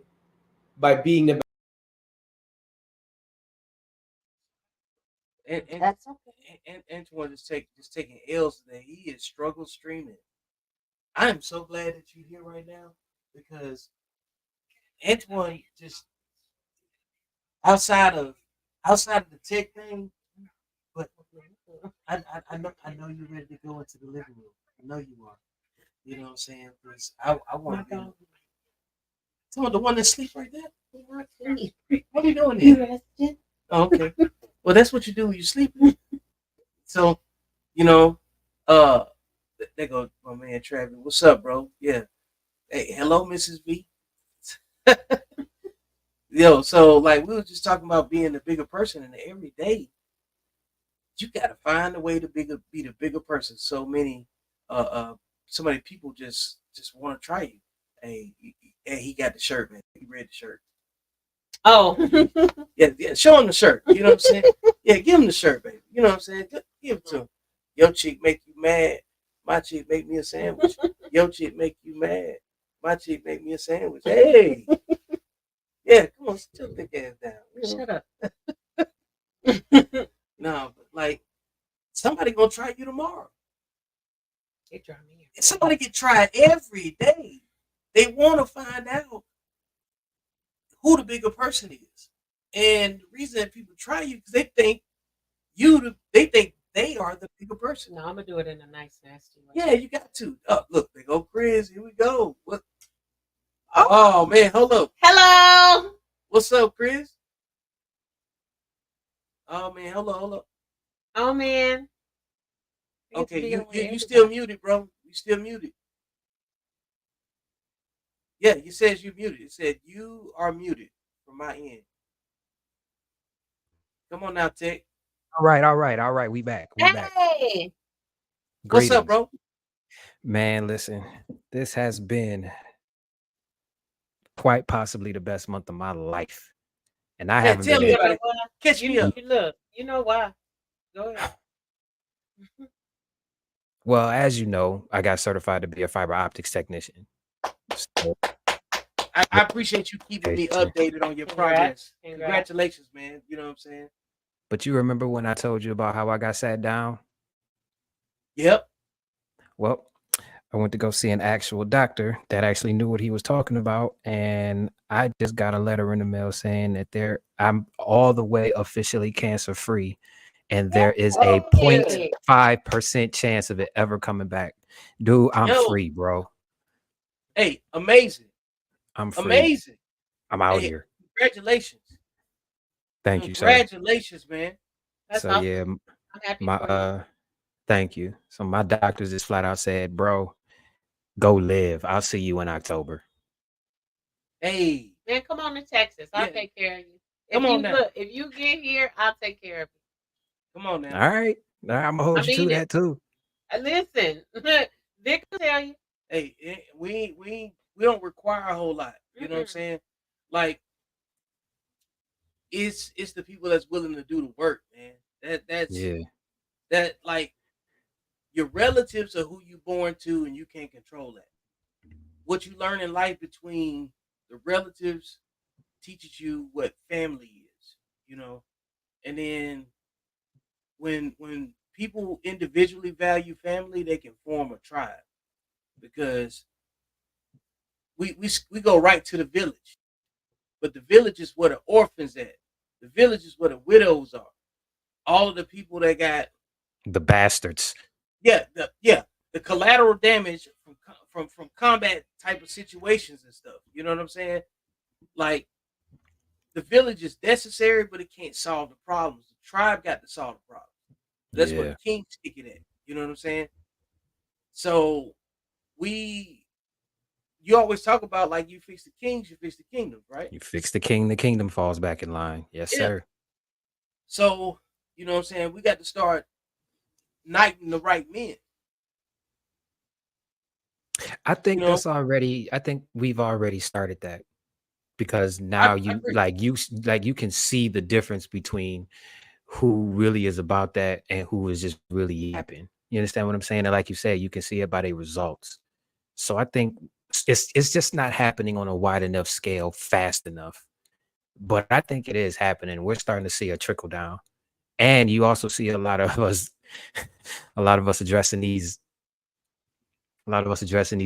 by being the. And That's okay. Antoine is taking L's today. He is struggle streaming. I am so glad that you're here right now because Antoine just outside of the tech thing, but I know you're ready to go into the living room. I know you are. You know what I'm saying? Because I want to be some of the one that sleep right there. What are you doing there? Oh, okay. Well, that's what you do when you sleep. So, you know, uh, there go my man Travis. What's up, bro? Yeah. Hey, hello, Mrs. V. Yo, so like we were just talking about being a bigger person, and every day you gotta find a way to be the bigger person. Uh, uh, so many people just want to try you. Hey, he got the shirt, man. He read the shirt. Oh, Yeah, show him the shirt. You know what I'm saying? Yeah, give him the shirt, baby. You know what I'm saying? Give it to him. Your chick make you mad. My chick make me a sandwich. Your chick make you mad. My chick make me a sandwich. Hey, yeah, come on, sit your thick ass down. You know? shut up. No, but like somebody gonna try you tomorrow. They try me. Somebody get tried every day. They want to find out who the bigger person is, and the reason that people try you because they think they think they are the bigger person. No, I'm gonna do it in a nice, nasty way. Yeah, you got to. Oh, look, they go Chris. Here we go. What? Oh man, hold up. Hello. What's up, Chris? Oh man, hold up. Oh man. I get to Okay, be on with you still everybody. muted, bro. You still muted. Yeah, it says you muted. It said you are muted from my end. Come on now, Tech. All right. We back. Hey. What's up, Greetings. bro? Man, listen, this has been quite possibly the best month of my life. And I Yeah, haven't tell been me able- about it. Why? Catch me up. You look. You know why? Go ahead. Well, as you know, I got certified to be a fiber optics technician. So, I appreciate you keeping me updated on your progress. Congrats. Congratulations, man. You know what I'm saying? but you remember when I told you about how I got sat down? Yep. Well, I went to go see an actual doctor that actually knew what he was talking about, and I just got a letter in the mail saying that I'm all the way officially cancer free, and there is a 0.5% chance of it ever coming back. Dude, I'm free, bro. Hey, amazing. I'm free. Amazing. I'm out here. Congratulations. Thank you, sir. Congratulations, man. That's So awesome. yeah, I'm happy for you. thank you. So my doctors just flat out said, bro, go live. I'll see you in October. Hey. Man, come on to Texas. I'll take care of you. Come on now. Look, if you get here, I'll take care of you. Come on now. All right. I'm gonna hold you to that too. Listen, Vic will tell you. Hey, we don't require a whole lot. You know what I'm saying? Like, it's the people that's willing to do the work, man. That like your relatives are who you born to, and you can't control that. What you learn in life between the relatives teaches you what family is, you know. And then when people individually value family, they can form a tribe, because we go right to the village, but the village is where the orphans at. The village is where the widows are. All of the people that got the bastards. The collateral damage from combat type of situations and stuff. You know what I'm saying? Like, the village is necessary, but it can't solve the problems. The tribe got to solve the problems. That's where the kings stick it at. You know what I'm saying? So you always talk about, like, you fix the kings, you fix the kingdom, right? You fix the king, the kingdom falls back in line. Yes, sir. So, you know what I'm saying? We got to start knighting the right men. I think I think we've already started that, because now you can see the difference between who really is about that and who is just really yapping. You understand what I'm saying? And like you said, you can see it by their results. So I think it's just not happening on a wide enough scale fast enough. But I think it is happening. We're starting to see a trickle down. And you also see a lot of us addressing these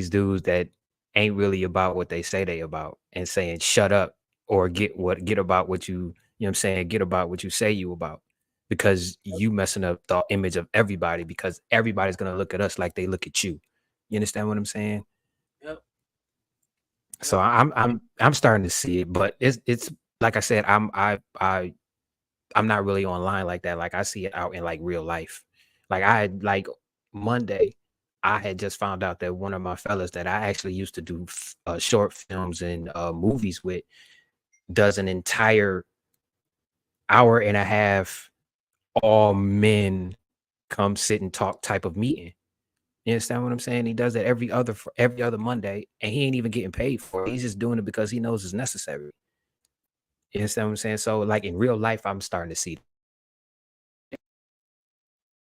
dudes that ain't really about what they say they about, and saying shut up, or get about what you know what I'm saying, get about what you say you about, because you messing up the image of everybody, because everybody's going to look at us like they look at you. You understand what I'm saying? Yep. So I'm starting to see it, but it's like I said, I'm not really online like that. Like, I see it out in like real life. Like Monday, I had just found out that one of my fellas that I actually used to do short films and movies with does an entire hour and a half all men come sit and talk type of meeting. You understand what I'm saying? He does that every other Monday, and he ain't even getting paid for it. He's just doing it because he knows it's necessary. You understand what I'm saying? So, like, in real life, I'm starting to see.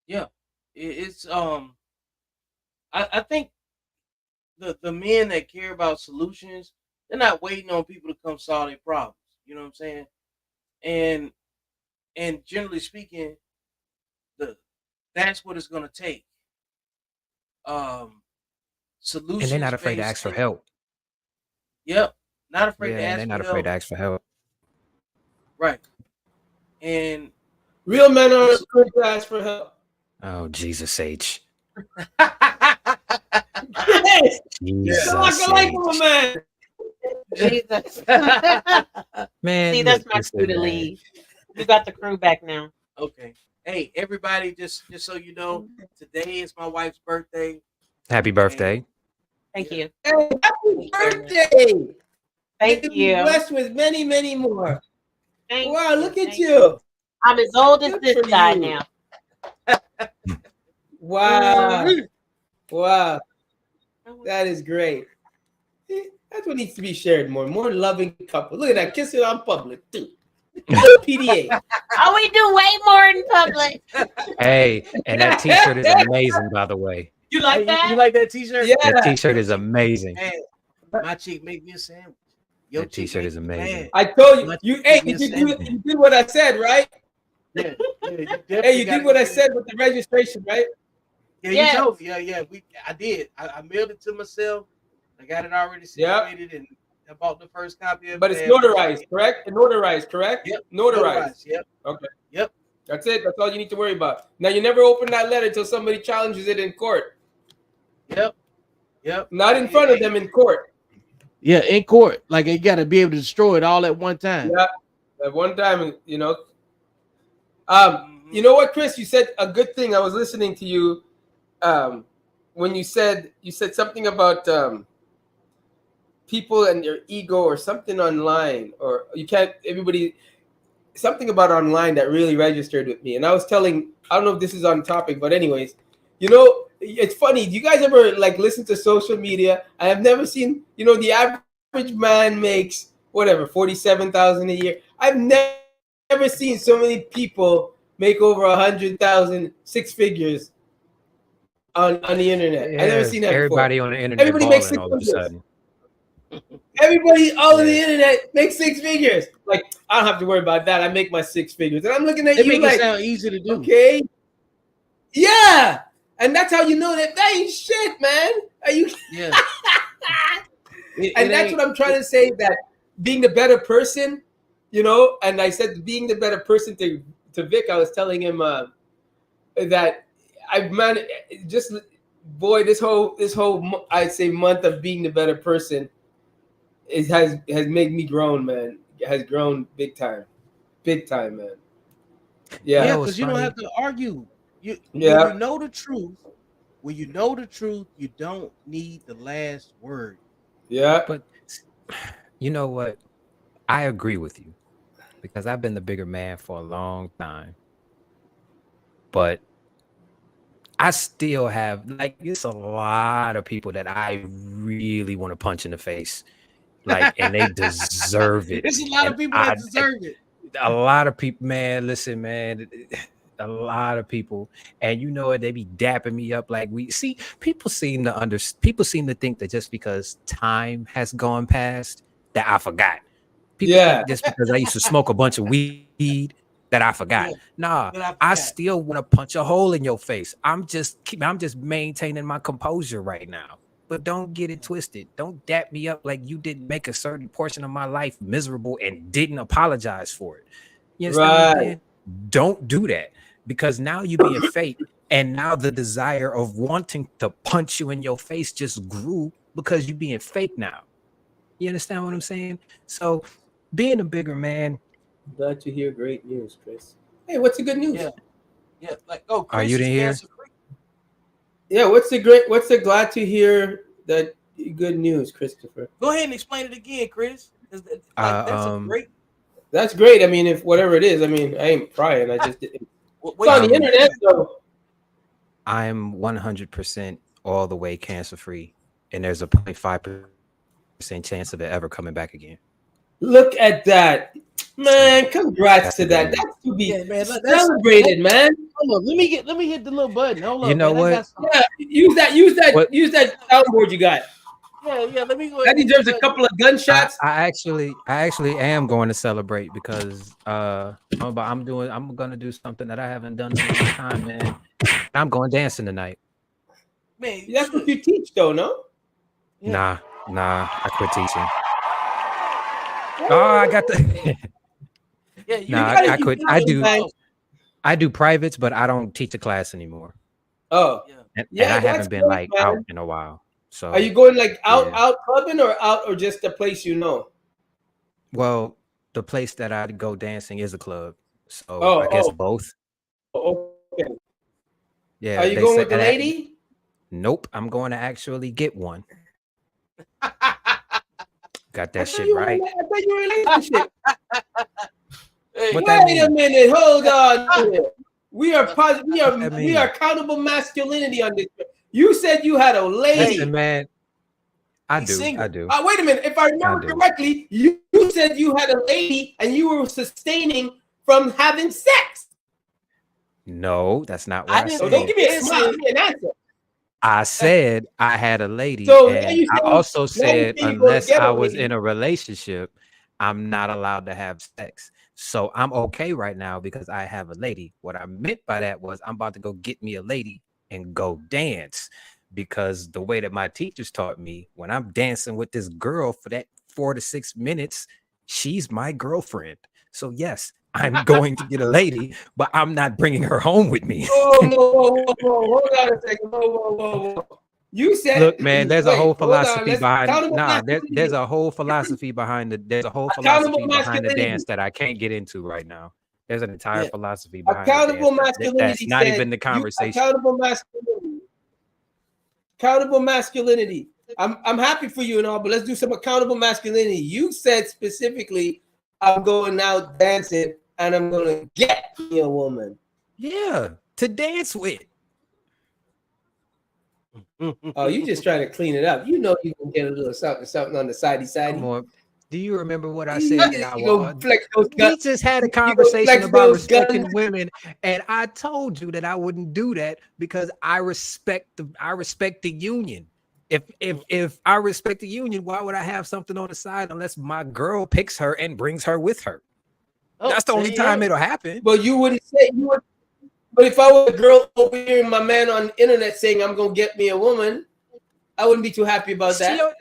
Yeah, it's I think the men that care about solutions, they're not waiting on people to come solve their problems. You know what I'm saying? And generally speaking, that's what it's gonna take. Solutions. And they're not afraid to ask for help. Yep, not afraid to ask for help. They're not afraid to ask for help. Right. And real men are afraid to ask for help. Oh, Jesus H. Yes. Jesus H. Man. Jesus. Man, See, that's look, my listen, cue to man. leave. You got the crew back now. Okay. Hey, everybody, just so you know, today is my wife's birthday. Happy birthday. Thank Yeah. you. Hey, happy very much. birthday! Thank May be you. blessed with many, many more. Thank Wow, you. look at Thank you. I'm as old as Good this for guy you. now. Wow. Wow. Oh, That is great. That's what needs to be shared more. More loving couple. Look at that. Kissing on public, too. PDA. Oh, we do way more in public. Hey, and that T-shirt is amazing, by the way. You like Hey, that? you like that T-shirt? Yeah. That T-shirt is amazing. Man, my chick make me a sandwich. Your That chick T-shirt make is me amazing. mad. I told you. My You chick hey, make me a you sandwich. did what I said, right? Yeah, you definitely Hey, you gotta did what go I get it. said with the registration, right? Yeah, Yes. you told me. Yeah. I did. I mailed it to myself. I got it already situated, and I bought the first copy of it. But it's and everything. notarized, correct? Notarized, correct? Yep. Notarized. Yep. Okay. Yep. That's it. That's all you need to worry about. Now you never open that letter until somebody challenges it in court. Yep. Not in front of them in court. Yeah, in court. Like you got to be able to destroy it all at one time. Yeah. At one time, you know. You know what, Chris? You said a good thing. I was listening to you when you said something about people and their ego or something online, or you can't everybody something about online that really registered with me. And I was telling, I don't know if this is on topic, but anyways, you know, it's funny. Do you guys ever like listen to social media? I have never seen, you know, the average man makes whatever 47,000 a year. I've never seen so many people make over 100,000, six figures on the internet. I never seen that Everybody before. on the internet Everybody makes balling six all of a figures. sudden. Everybody all on the internet makes six figures. Like, I don't have to worry about that. I make my six figures. And I'm looking at They you make like, it sound easy to do. okay. Yeah. And that's how you know that ain't shit, man. Are you? Yeah. And that's what I'm trying to say, that being the better person, you know, and I said being the better person to Vic, I was telling him that I've managed, just, boy, this whole I'd say month of being the better person, it has made me grown, man. It has grown big time, man. Yeah, what's because you don't funny? have to argue. When Yeah. you know the truth, you don't need the last word. Yeah. But you know what? I agree with you because I've been the bigger man for a long time. But I still have, like, it's a lot of people that I really want to punch in the face. Like, and they deserve it. There's a lot And of people that deserve it. A lot of people, man, listen, man, a lot of people, and you know what, they be dapping me up. Like, people seem to think that just because time has gone past that I forgot. People think just because I used to smoke a bunch of weed that I forgot. Yeah, Nah, that I I forgot. still want to punch a hole in your face. I'm just maintaining my composure right now. But don't get it twisted. Don't dap me up like you didn't make a certain portion of my life miserable and didn't apologize for it. You understand what I'm saying? Don't do that, because now you're being fake. And now the desire of wanting to punch you in your face just grew because you're being fake now. You understand what I'm saying? So being a bigger man. Glad to hear great news, Chris. Hey, what's the good news? Yeah. Like, oh, Are Chris you is in here? cancer free. Yeah, what's the glad to hear that good news, Christopher? Go ahead and explain it again, Chris. That's a great. That's great. I mean, if whatever it is, I mean, I ain't prying. I just it's on the internet, so I'm 100% all the way cancer free, and there's a 0.5% chance of it ever coming back again. Look at that, man! Congrats to that. That's to be celebrated, man. Hold on, let me hit the little button. Hold on, You know man. what? Yeah, use that soundboard you got. Yeah. Let me go. That deserves a couple of gunshots. I actually am going to celebrate because I'm gonna do something that I haven't done in a long time, man. I'm going dancing tonight. Man, That's what you teach, though, no? Yeah. Nah, I quit teaching. Oh, I got the. I quit. I do privates, but I don't teach a class anymore. Oh, and I haven't been like out in a while. So Are you going like yeah. out clubbing or just a place you know? Well, the place that I go dancing is a club, so I guess Oh, both. okay. Yeah, Are you they going say with the that. lady? Nope, I'm going to actually get one. Got I that thought shit you were right. in a relationship. Hey, What that Wait a mean? minute, hold on. We are What that we are mean? accountable masculinity on this. You said you had a lady. Listen, man, I he's do, I single. do, Wait a minute. If I I remember do. correctly, you said you had a lady and you were sustaining from having sex. No, that's not what I I didn't So don't say said. give me a smile. dancing. Give me an answer. I said I had a lady, So and I also now you said say you're going to unless get I a was in lady. a relationship, I'm not allowed to have sex. So I'm okay right now because I have a lady. What I meant by that was I'm about to go get me a lady and go dance, because the way that my teachers taught me, when I'm dancing with this girl for that 4 to 6 minutes, she's my girlfriend. So yes, I'm going to get a lady, but I'm not bringing her home with me. Whoa. Hold on a second. Whoa. You said, Look, man, there's a whole wait, hold on. philosophy Let's behind. accountable Nah, there's masculinity. a whole philosophy behind the. There's a whole Accountable philosophy behind the masculinity. dance that I can't get into right now. There's an entire Yeah. philosophy behind the dance Accountable that's masculinity not said even the you conversation. accountable masculinity. Accountable masculinity. I'm happy for you and all, but let's do some accountable masculinity. You said specifically, I'm going out dancing and I'm gonna get me a woman. Yeah, to dance with. Oh, you just trying to clean it up. You know you can get a little something on the sidey. Come on. Do you remember what I You said that I go was? flex those We guns. just had a You go conversation flex about those guns. respecting women, and I told you that I wouldn't do that because I respect the union. If I respect the union, why would I have something on the side unless my girl picks her and brings her with her? Oh, That's the only time it'll happen. But you wouldn't say you would. But if I was a girl over here and my man on the internet saying I'm gonna get me a woman, I wouldn't be too happy about that.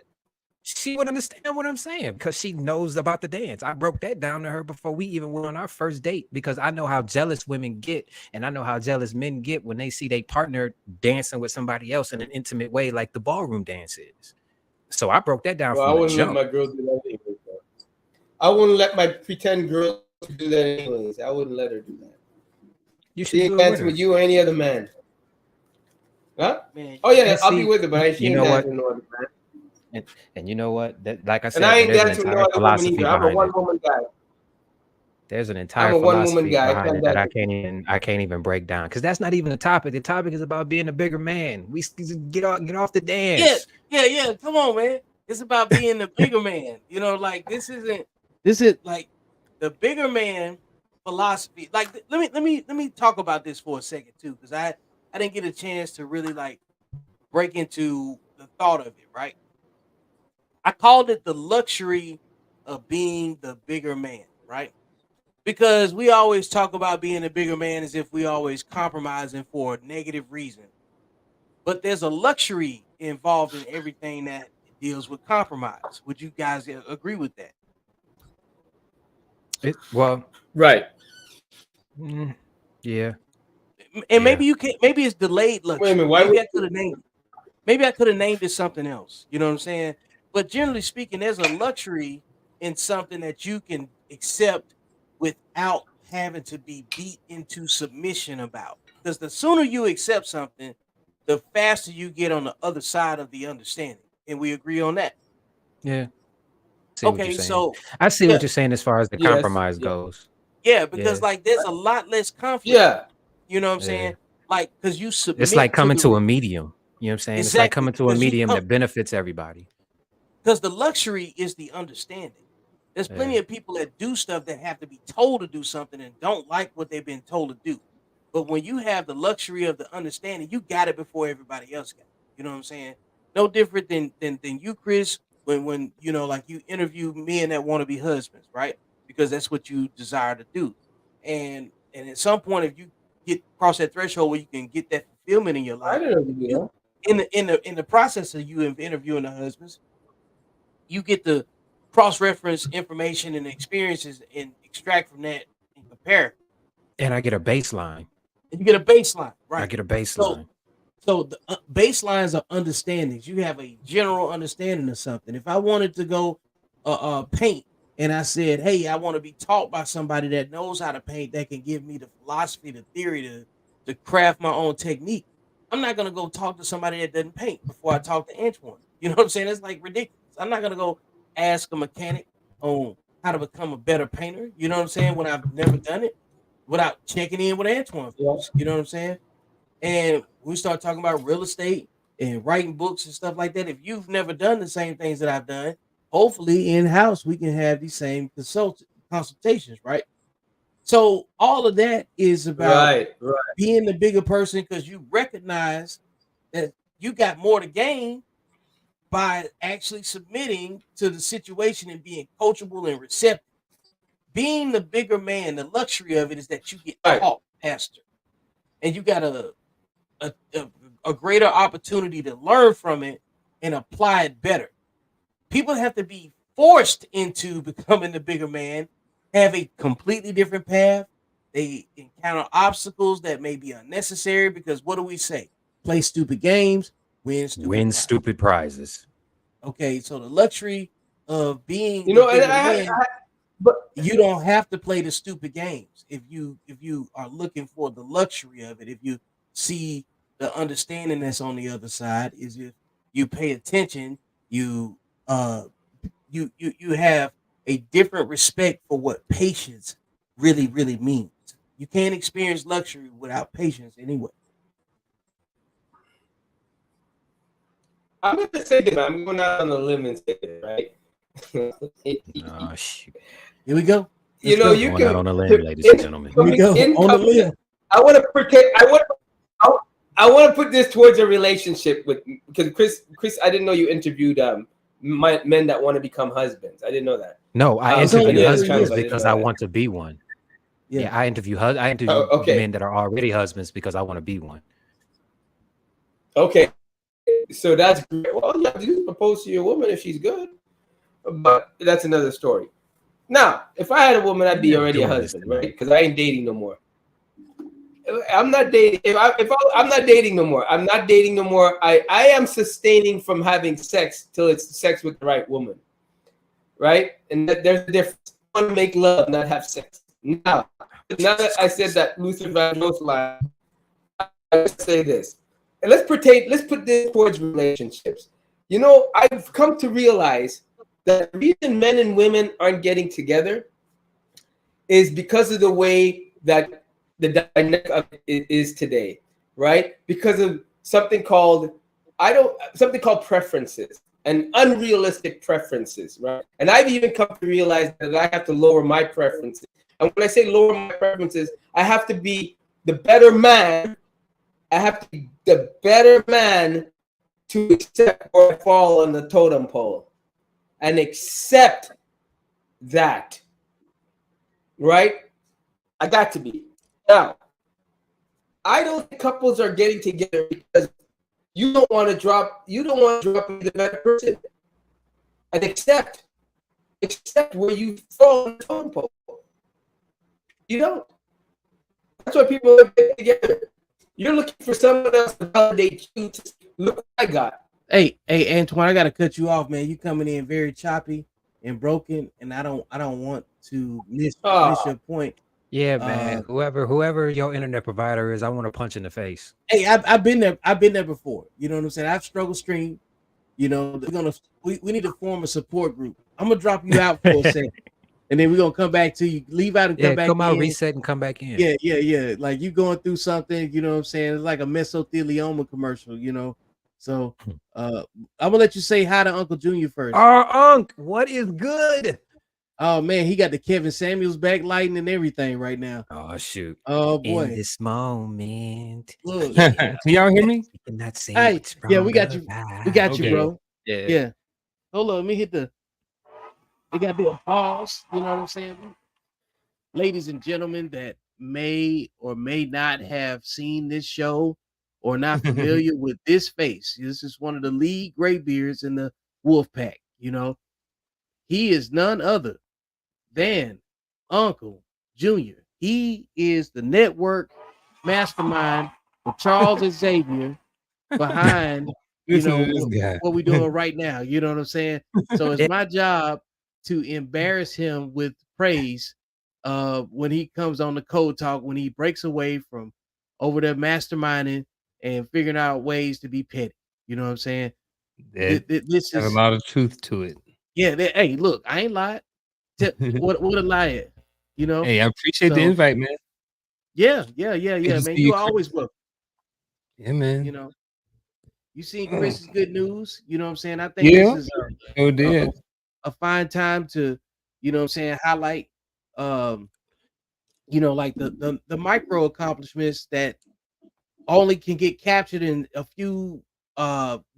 She would understand what I'm saying because she knows about the dance. I broke that down to her before we even went on our first date because I know how jealous women get, and I know how jealous men get when they see their partner dancing with somebody else in an intimate way like the ballroom dance is. So I broke that down Well, I from the wouldn't let jump. my girl do that anyway. I wouldn't let my pretend girl do that anyways. I wouldn't let her do that. You should She ain't do it with dancing her. with you or any other man. Huh? Man, Oh yeah, And I'll be see, with her, but she you ain't know what? dancing with no other man. And you know what? That, like I And said, I man, ain't there's an dancing with no entire other woman philosophy either. I'm a behind one it. woman guy. There's an I'm entire a one woman philosophy guy. behind it that I can't even break down because that's not even the topic. The topic is about being a bigger man. We get off the dance. yeah. Come on, man. It's about being the bigger man. You know, like this is like the bigger man philosophy. Like let me talk about this for a second too, because I didn't get a chance to really like break into the thought of it, right? I called it the luxury of being the bigger man, right? Because we always talk about being a bigger man as if we always compromising for a negative reason. But there's a luxury involved in everything that deals with compromise. Would you guys agree with that? Well, Right. yeah. And maybe you can maybe it's delayed luxury. Wait a minute. Why Maybe would I could have named it. Maybe I could have named it something else. You know what I'm saying? But generally speaking, there's a luxury in something that you can accept without having to be beat into submission about. Because the sooner you accept something, the faster you get on the other side of the understanding. And we agree on that. Yeah. See what you're Okay, saying. so I see yeah, what you're saying as far as the yes. compromise Yeah. goes. yeah, Yeah. because like there's a lot less conflict. Yeah. You know what I'm Yeah. saying? Like because you It's like submit to coming the to a medium. You know what I'm saying? It's like exactly coming to a because you medium come that benefits everybody. because the luxury is the understanding. There's plenty Yeah. of people that do stuff that have to be told to do something and don't like what they've been told to do. But when you have the luxury of the understanding, you got it before everybody else got it. You know what I'm saying? No different than you, Chris, when you know, like you interview men that want to be husbands, right? Because that's what you desire to do. And at some point, if you get cross that threshold where you can get that fulfillment in your I life, didn't know you that. in the process of you interviewing the husbands, you get to cross-reference information and experiences and extract from that and compare, And I get a baseline. and you get a baseline, I right? get a So baseline. So the baselines are understandings. You have a general understanding of something. If I wanted to go paint and I said, hey, I want to be taught by somebody that knows how to paint, that can give me the philosophy, the theory to craft my own technique, I'm not going to go talk to somebody that doesn't paint before I talk to Antoine. You know what I'm saying? It's like ridiculous. I'm not going to go ask a mechanic on how to become a better painter. You know what I'm saying? When I've never done it, without checking in with Antoine first. You know what I'm saying? And we start talking about real estate and writing books and stuff like that. If you've never done the same things that I've done, hopefully in house we can have these same consultations, right? So all of that is about Right. being the bigger person because you recognize that you got more to gain by actually submitting to the situation and being coachable and receptive. Being the bigger man, the luxury of it is that you get Right. taught faster, and you got a greater opportunity to learn from it and apply it better. People have to be forced into becoming the bigger man, have a completely different path. They encounter obstacles that may be unnecessary because what do we say? Play stupid games, win stupid prizes. Okay, so the luxury of being You know, the and bigger man, but you don't have to play the stupid games if you are looking for the luxury of it. If you see the understanding that's on the other side, is if you pay attention, you you have a different respect for what patience really means. You can't experience luxury without patience anyway. I'm gonna say this. I'm going out on a limb and say this, right? Oh shoot! Here we go. You know, go. you Going can out on a limb, ladies and gentlemen. Here we go on the limb. I want to protect. I want to put this towards a relationship with because Chris. I didn't know you interviewed men that want to become husbands. I didn't know that. No, I It's only interview been husbands 3 years. because I want to be one. Yeah, I interview okay. men that are already husbands because I want to be one. Okay, so that's great. Well, you have to propose to your woman if she's good, but that's another story. Now, if I had a woman, I'd be already a husband, right? Because I ain't dating no more. I'm not dating. I'm not dating no more. I'm not dating no more. I am sustaining from having sex till it's sex with the right woman, right? And there's a difference. I want to make love, not have sex. Now that I said that Luther Vandross line, I say this, and let's put this towards relationships. You know, I've come to realize that the reason men and women aren't getting together is because of the way that the dynamic of it is today, right? Because of something called preferences and unrealistic preferences, right? And I've even come to realize that I have to lower my preferences. And when I say lower my preferences, I have to be the better man. I have to be the better man to accept or fall on the totem pole and accept that, right? I got to be. Now, I don't think couples are getting together because you don't want to drop be the better person. And accept where you fall on the totem pole. You don't. That's why people are getting together. You're looking for someone else to validate you. Look what I got. Hey, Antoine, I gotta cut you off, man. You coming in very choppy and broken, and I don't want to miss your point. Yeah, man. Whoever your internet provider is, I want to punch in the face. Hey, I've been there. I've been there before. You know what I'm saying? I've struggled stream. You know, we need to form a support group. I'm gonna drop you out for a second, and then we're gonna come back to you. Leave out and come back. Come out, reset, and come back in. Yeah. Like you going through something. You know what I'm saying? It's like a mesothelioma commercial. You know. So I'm gonna let you say hi to Uncle Junior first. Unc, what is good? Oh man, he got the Kevin Samuels backlighting and everything right now. Oh shoot. Oh boy. In this moment. Look. Can y'all hear me? Not say hey, yeah, we got you. We got you, bro. Yeah. Hold on, let me hit the. It got to be a pause. You know what I'm saying? Ladies and gentlemen that may or may not have seen this show or not familiar with this face. This is one of the lead graybeards in the wolf pack. You know, he is none other than Uncle Junior. He is the network mastermind for Charles Xavier behind, Listen to this guy. what we're doing right now. You know what I'm saying? So it's my job to embarrass him with praise when he comes on the code talk, when he breaks away from over there masterminding and figuring out ways to be petty. You know what I'm saying? That This has a is lot of truth to it. hey, look, I ain't lied. What a lie at, Hey, I appreciate the So invite, man. yeah, Good to man. see You you, always welcome. Yeah, man. You seen Chris's good news. You know what I'm saying? I think Yeah, this is sure a, did. a fine time to, what I'm saying, highlight like the micro accomplishments that only can get captured in a few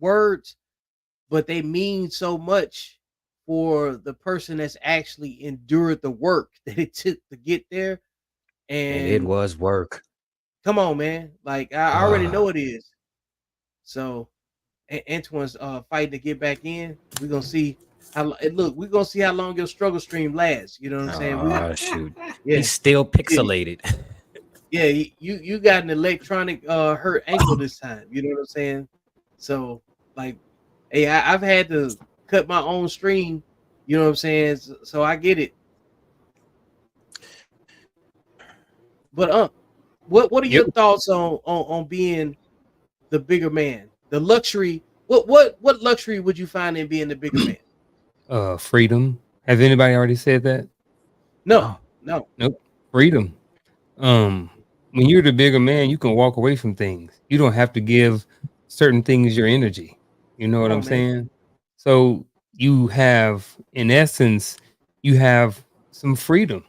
words, but they mean so much for the person that's actually endured the work that it took to get there. And it And was work. come on, man. Like I already know it is. So Antoine's fighting to get back in. We're gonna see we're gonna see how long your struggle stream lasts. You know what I'm saying? Oh shoot. Yeah, He's still pixelated. yeah. You got an electronic hurt ankle this time. You know what I'm saying? So like, hey, I've had to cut my own stream. You know what I'm saying? So I get it. But what are Yep. your thoughts on being the bigger man? The luxury. What luxury would you find in being the bigger man? Freedom. Has anybody already said that? No. Nope. Freedom. When you're the bigger man, you can walk away from things. You don't have to give certain things your energy. You know what Come I'm on, man. saying? So you have, in essence, you have some freedom,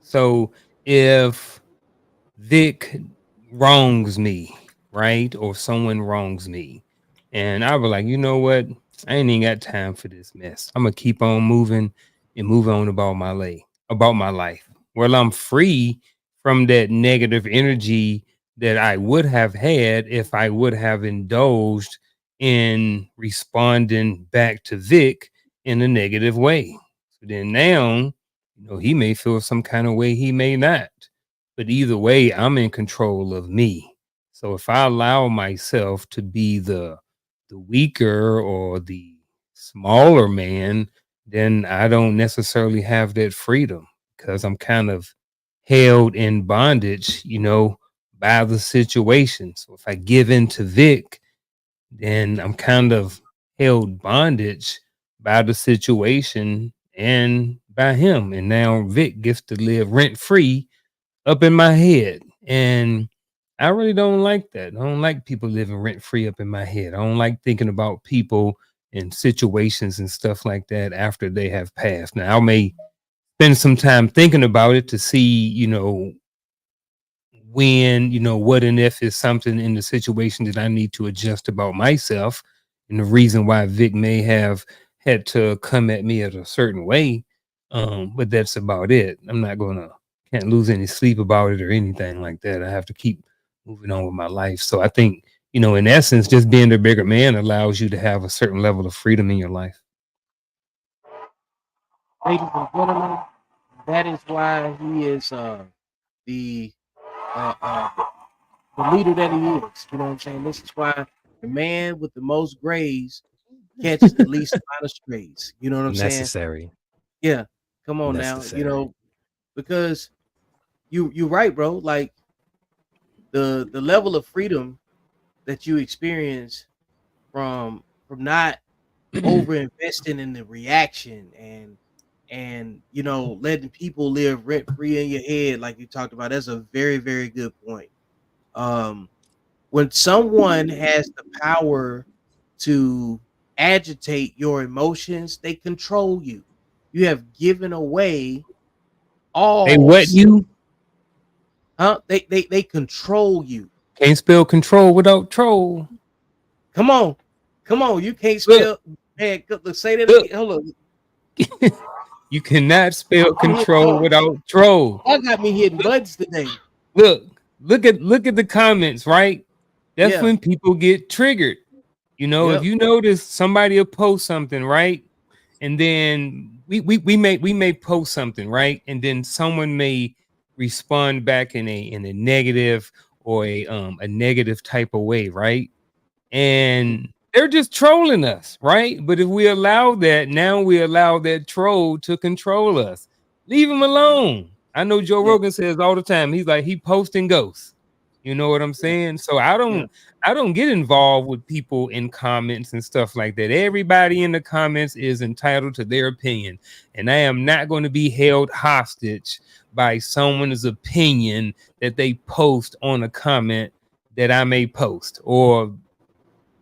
So if Vic wrongs me, right? Or someone wrongs me, and I was like, you know what? I ain't even got time for this mess. I'm gonna keep on moving and move on about my life. Well, I'm free from that negative energy that I would have had if I would have indulged in responding back to Vic in a negative way. So then now, he may feel some kind of way, he may not. But either way, I'm in control of me. So if I allow myself to be the weaker or the smaller man, then I don't necessarily have that freedom because I'm kind of held in bondage, by the situation. So if I give in to Vic, then I'm kind of held bondage by the situation and by him. And now Vic gets to live rent free up in my head. And I really don't like that. I don't like people living rent free up in my head. I don't like thinking about people and situations and stuff like that after they have passed. Now, I may spend some time thinking about it to see, when, what and if is something in the situation that I need to adjust about myself. And the reason why Vic may have had to come at me at a certain way. But that's about it. Can't lose any sleep about it or anything like that. I have to keep moving on with my life. So I think, in essence, just being the bigger man allows you to have a certain level of freedom in your life. Ladies and gentlemen, that is why he is the leader that he is. You know what I'm saying? This is why the man with the most grays catches the least amount of strays. You know what I'm saying? Necessary. Yeah. Come on Necessary. now. Because you're right, bro. Like the level of freedom that you experience from not over investing in the reaction and letting people live rent free in your head, like you talked about. That's a very, very good point. When someone has the power to agitate your emotions, they control you. You have given away all. Hey, what you They control you. can't spell control without troll. Come on. You can't Look. spell. Man, say that Look. again. Hold on. You cannot spell control without troll. That got me hitting buttons today. Look at the comments, right? That's Yeah. when people get triggered. Yep. If you notice somebody will post something, right? And then we may post something, right? And then someone may respond back in a negative or a negative type of way, right? And they're just trolling us, right? But if we allow that, now we allow that troll to control us. Leave him alone. I know Joe Yeah. Rogan says all the time, he's like, he posting ghosts. You know what I'm saying? So I don't get involved with people in comments and stuff like that. Everybody in the comments is entitled to their opinion, and I am not going to be held hostage by someone's opinion that they post on a comment that I may post, or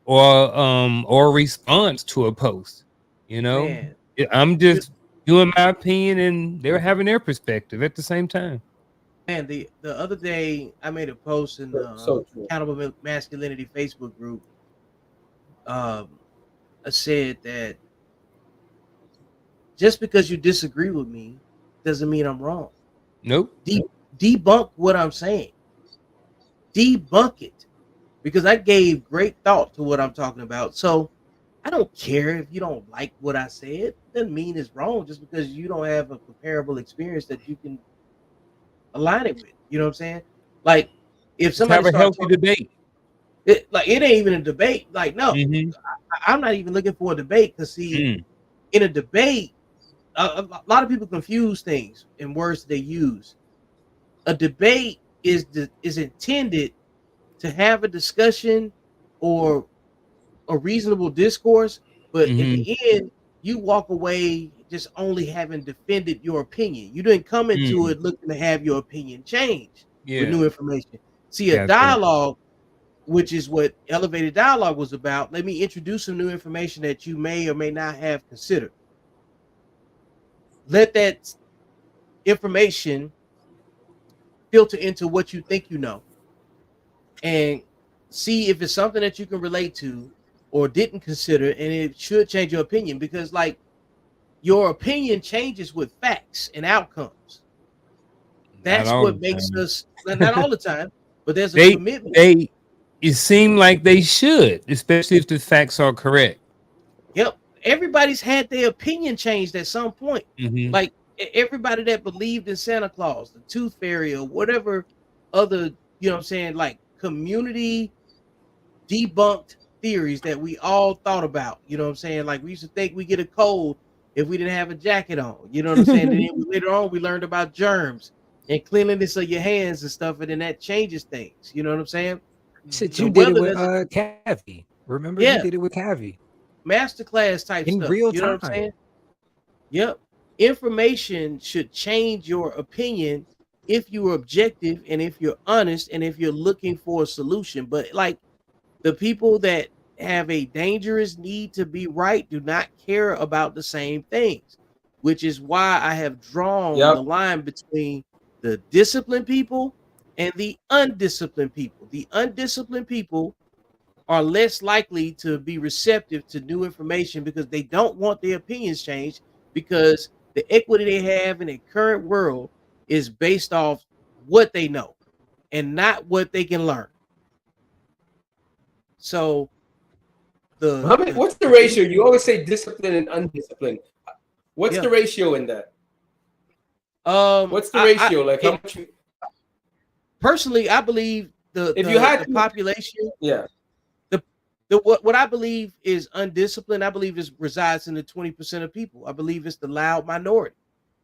a response to a post. You know, Man, I'm just doing my opinion, and they're having their perspective at the same time. man, the other day I made a post in the So true. Accountable Masculinity Facebook group. I said that just because you disagree with me doesn't mean I'm wrong. Nope. Debunk what I'm saying. Debunk it, because I gave great thought to what I'm talking about. So I don't care if you don't like what I said. Doesn't mean it's wrong just because you don't have a comparable experience that you can align it with. You know what I'm saying? Like if Let's somebody have a starts healthy debate. it, like it ain't even a debate. Like no, Mhm. I'm not even looking for a debate because see, in a debate, a lot of people confuse things in words they use. A debate is intended to have a discussion or a reasonable discourse, but at Mhm. the end, you walk away just only having defended your opinion. You didn't come into it looking to have your opinion changed with Yeah. new information. See, a Gotcha. dialogue, which is what elevated dialogue was about. Let me introduce some new information that you may or may not have considered. Let that information filter into what you think you know, and see if it's something that you can relate to or didn't consider, and it should change your opinion, because like your opinion changes with facts and outcomes. Not That's all what the makes time. us, not all the time, but there's a They commitment. they it seemed like they should, especially if the facts are correct. Yep. Everybody's had their opinion changed at some point. Mhm. Like everybody that believed in Santa Claus, the Tooth Fairy, or whatever other, you know what I'm saying, like community debunked theories that we all thought about. You know what I'm saying? Like we used to think we get a cold if we didn't have a jacket on. You know what I'm saying? And then later on, we learned about germs and cleanliness of your hands and stuff, and then that changes things. You know what I'm saying? Shit, The you did it weather with doesn't. Cavi. Remember, you Yeah, did it with Cavi masterclass type in stuff. real You know what I'm time. saying? Yep. Information should change your opinion if you're objective and if you're honest and if you're looking for a solution. But like the people that have a dangerous need to be right do not care about the same things, which is why I have drawn the line between the disciplined people and the undisciplined people. The undisciplined people are less likely to be receptive to new information because they don't want their opinions changed, because the equity they have in a current world is based off what they know and not what they can learn. So What's the ratio? You always say discipline and undisciplined. What's Yeah. the ratio in that? What's the I ratio? Like how much? personally, I believe If you had the to, population, yeah. the what I believe is undisciplined, I believe is resides in the 20% of people. I believe it's the loud minority,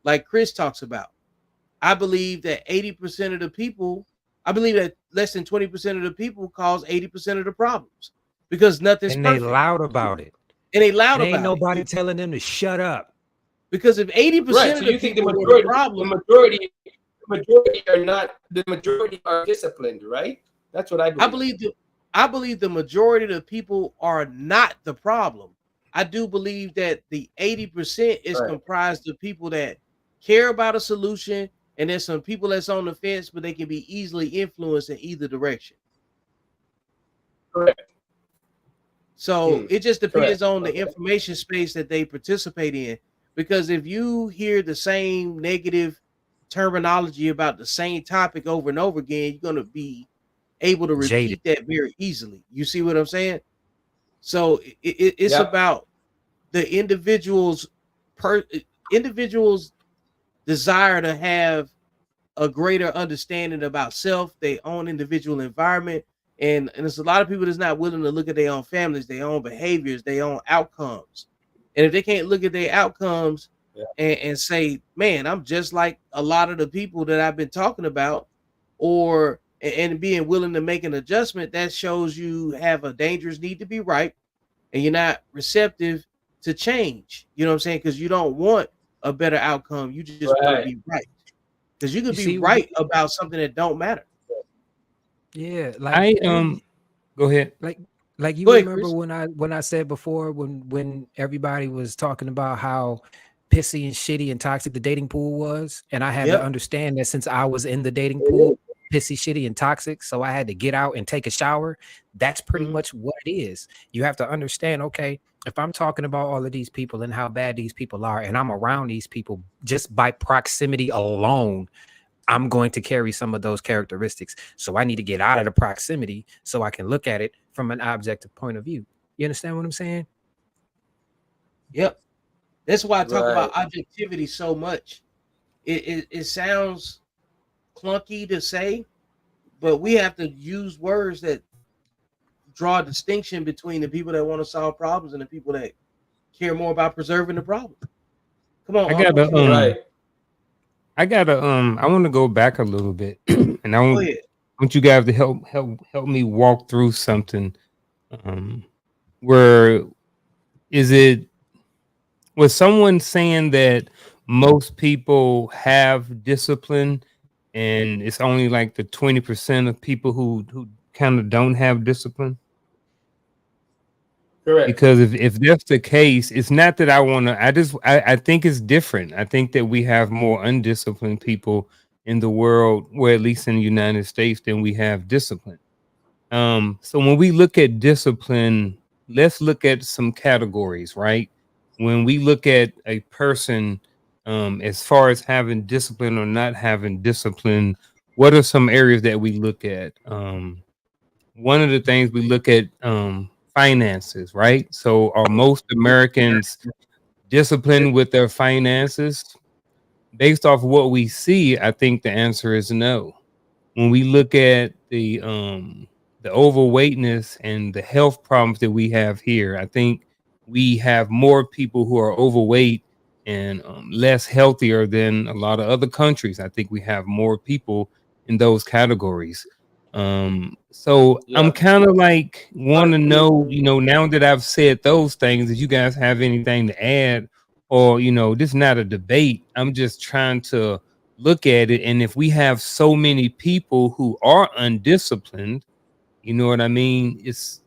like Chris talks about. I believe that 80% of the people, I believe that less than 20% of the people cause 80% of the problems because nothing's And they perfect. loud about it. And they loud And ain't about nobody it. telling them to shut up. Because if 80% Right. of So the you think the people were the majority, problem, the majority are disciplined, right? That's what I believe. I believe the majority of the people are not the problem. I do believe that the 80% is Right. comprised of people that care about a solution, and there's some people that's on the fence, but they can be easily influenced in either direction. Correct. So it just depends Correct. on the Okay. information space that they participate in. Because if you hear the same negative terminology about the same topic over and over again, you're going to be able to Jaded. repeat that very easily. You see what I'm saying? So it's Yep. about the individual's individual's desire to have a greater understanding about self, their own individual environment, and there's a lot of people that's not willing to look at their own families, their own behaviors, their own outcomes. And if they can't look at their outcomes and say, man, I'm just like a lot of the people that I've been talking about, or and being willing to make an adjustment, that shows you have a dangerous need to be right, and you're not receptive to change. You know what I'm saying? Because you don't want a better outcome. You just want to Right. be right. Because you could You be see, right about something that don't matter. yeah, I go ahead. like you Go ahead, remember Chris. when I said before when everybody was talking about how pissy and shitty and toxic the dating pool was, and I had to Yep. understand that since I was in the dating pool, pissy, shitty, and toxic, so I had to get out and take a shower. That's pretty Mhm. much what it is. You have to understand, okay, if I'm talking about all of these people and how bad these people are, and I'm around these people just by proximity alone, I'm going to carry some of those characteristics. So I need to get out of the proximity so I can look at it from an objective point of view. You understand what I'm saying? Yep. That's why I talk Right. about objectivity so much. It sounds clunky to say, but we have to use words that draw a distinction between the people that want to solve problems and the people that care more about preserving the problem. Come on, I what gotta you got? Right. I want to go back a little bit, and I Go want ahead. you guys to help me walk through something. Where is it? Was someone saying that most people have discipline, and it's only like the 20% of people who kind of don't have discipline? Correct. Because if that's the case, it's not that I want to. I think it's different. I think that we have more undisciplined people in the world, or at least in the United States, than we have discipline. So when we look at discipline, let's look at some categories, right? When we look at a person, as far as having discipline or not having discipline, what are some areas that we look at? One of the things we look at, finances, right? So are most Americans disciplined with their finances? Based off of what we see, I think the answer is no. When we look at the overweightness and the health problems that we have here, I think we have more people who are overweight and less healthier than a lot of other countries. I think we have more people in those categories. So I'm Yep. kind of like want to know, now that I've said those things, if you guys have anything to add, or this is not a debate. I'm just trying to look at it, and if we have so many people who are undisciplined, you know what I mean, it's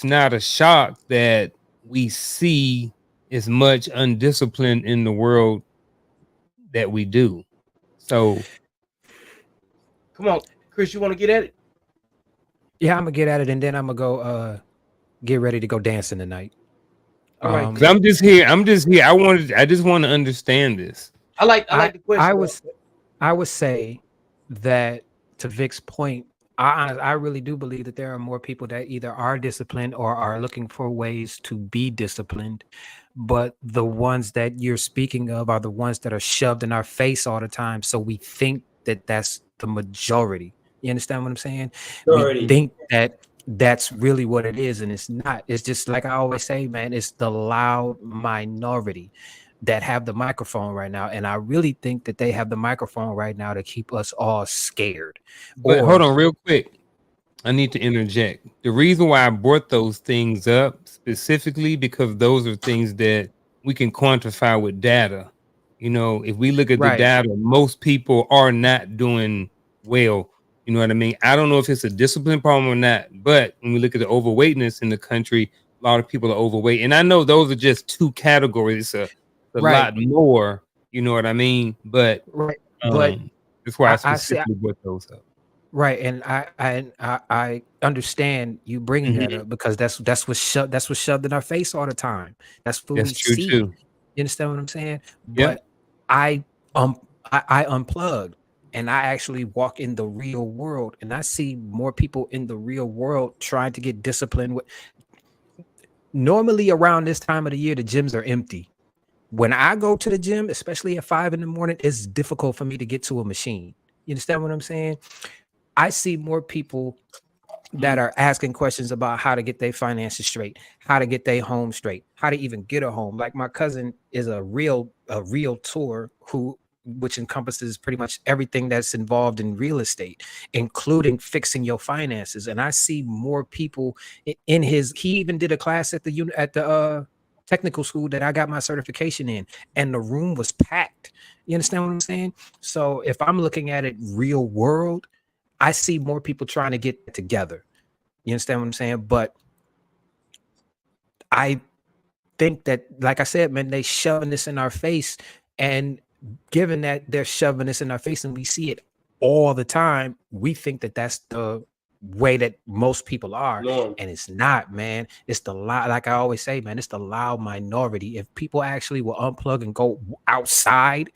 not a shock that we see as much undiscipline in the world that we do. So Come on, Chris, you want to get at it? Yeah, I'm gonna get at it, and then I'm gonna go get ready to go dancing tonight. All right, because cool. I'm just here, I just want to understand this. I like I the question. I would say that, to Vic's point, I really do believe that there are more people that either are disciplined or are looking for ways to be disciplined. But the ones that you're speaking of are the ones that are shoved in our face all the time. So we think that that's the majority. You understand what I'm saying? We Majority. think that that's really what it is, and it's not. It's just like I always say, man, it's the loud minority that have the microphone right now. And I really think that they have the microphone right now to keep us all scared. But hold Or on real quick, I need to interject. The reason why I brought those things up specifically, because those are things that we can quantify with data. If we look at the right, data, most people are not doing well. You know what I mean? I don't know if it's a discipline problem or not, but when we look at the overweightness in the country, a lot of people are overweight. And I know those are just two categories. It's a right, lot more, you know what I mean? But right. But that's why I I see. specifically brought those up. Right, and I understand you bringing that Mhm. up because that's what's shoved in our face all the time. That's what That's we true see. too. You understand what I'm saying? Yep. But I I unplugged and I actually walk in the real world, and I see more people in the real world trying to get disciplined. Normally around this time of the year, the gyms are empty. When I go to the gym, especially at 5 in the morning, it's difficult for me to get to a machine. You understand what I'm saying? I see more people that are asking questions about how to get their finances straight, how to get their home straight, how to even get a home. Like my cousin is a realtor who which encompasses pretty much everything that's involved in real estate, including fixing your finances. And I see more people in his. He even did a class at the technical school that I got my certification in, and the room was packed. You understand what I'm saying? So if I'm looking at it real world, I see more people trying to get that together. You understand what I'm saying? But I think that, like I said, man, they shoving this in our face. And given that they're shoving this in our face and we see it all the time, we think that that's the way that most people are. No. And it's not, man. It's the loud, like I always say, man, it's the loud minority. If people actually will unplug and go outside,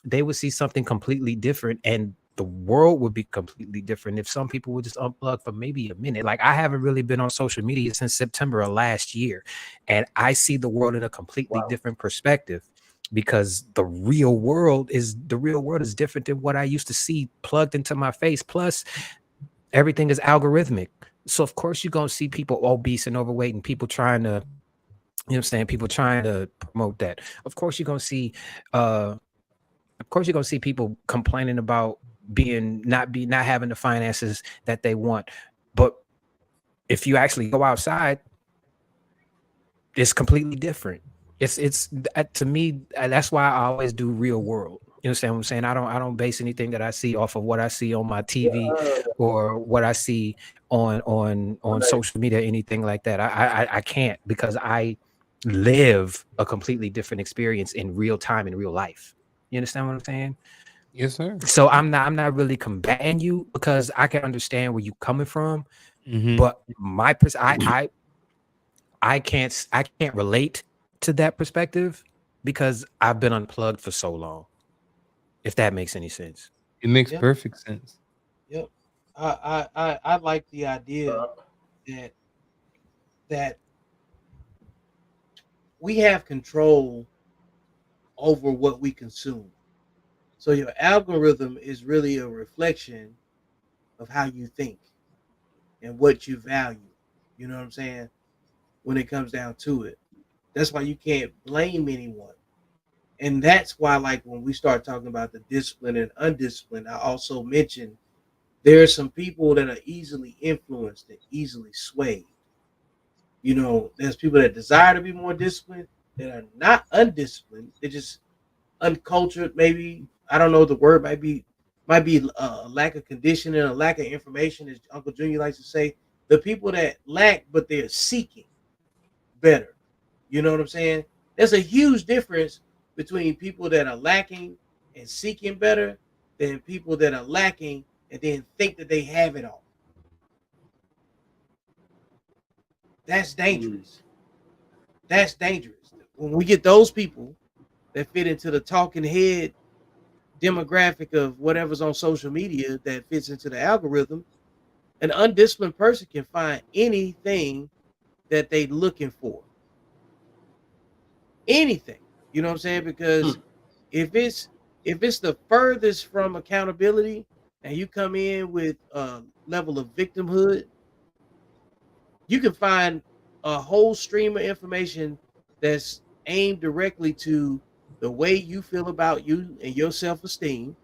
they would see something completely different, and the world would be completely different if some people would just unplug for maybe a minute. Like I haven't really been on social media since September of last year, and I see the world in a completely different perspective, because the real world is different than what I used to see plugged into my face. Plus everything is algorithmic, so of course you're going to see people obese and overweight and people trying to, you know what I'm saying, people trying to promote that. Of course you're going to see people complaining about not having the finances that they want. But if you actually go outside, it's completely different. It's to me, that's why I always do real world. You understand what I'm saying? I don't base anything that I see off of what I see on my TV or what I see on social media, anything like that. I can't, because I live a completely different experience in real time, in real life. You understand what I'm saying? Yes, sir. So I'm not really combating you, because I can understand where you're coming from, Mm-hmm. but I can't relate to that perspective because I've been unplugged for so long. If that makes any sense. It makes Yep. perfect sense. Yep. I like the idea that that we have control over what we consume. So your algorithm is really a reflection of how you think and what you value. You know what I'm saying? When it comes down to it. That's why you can't blame anyone. And that's why, like, when we start talking about the discipline and undisciplined, I also mentioned there are some people that are easily influenced and easily swayed. You know, there's people that desire to be more disciplined that are not undisciplined. They're just uncultured. Maybe, I don't know, the word might be a lack of conditioning, a lack of information, as Uncle Junior likes to say. The people that lack, but they're seeking better. You know what I'm saying? There's a huge difference between people that are lacking and seeking better than people that are lacking and then think that they have it all. That's dangerous. That's dangerous. When we get those people that fit into the talking head demographic of whatever's on social media that fits into the algorithm, an undisciplined person can find anything that they're looking for. Anything. You know what I'm saying? Because if it's the furthest from accountability and you come in with a level of victimhood, you can find a whole stream of information that's aimed directly to the way you feel about you and your self-esteem,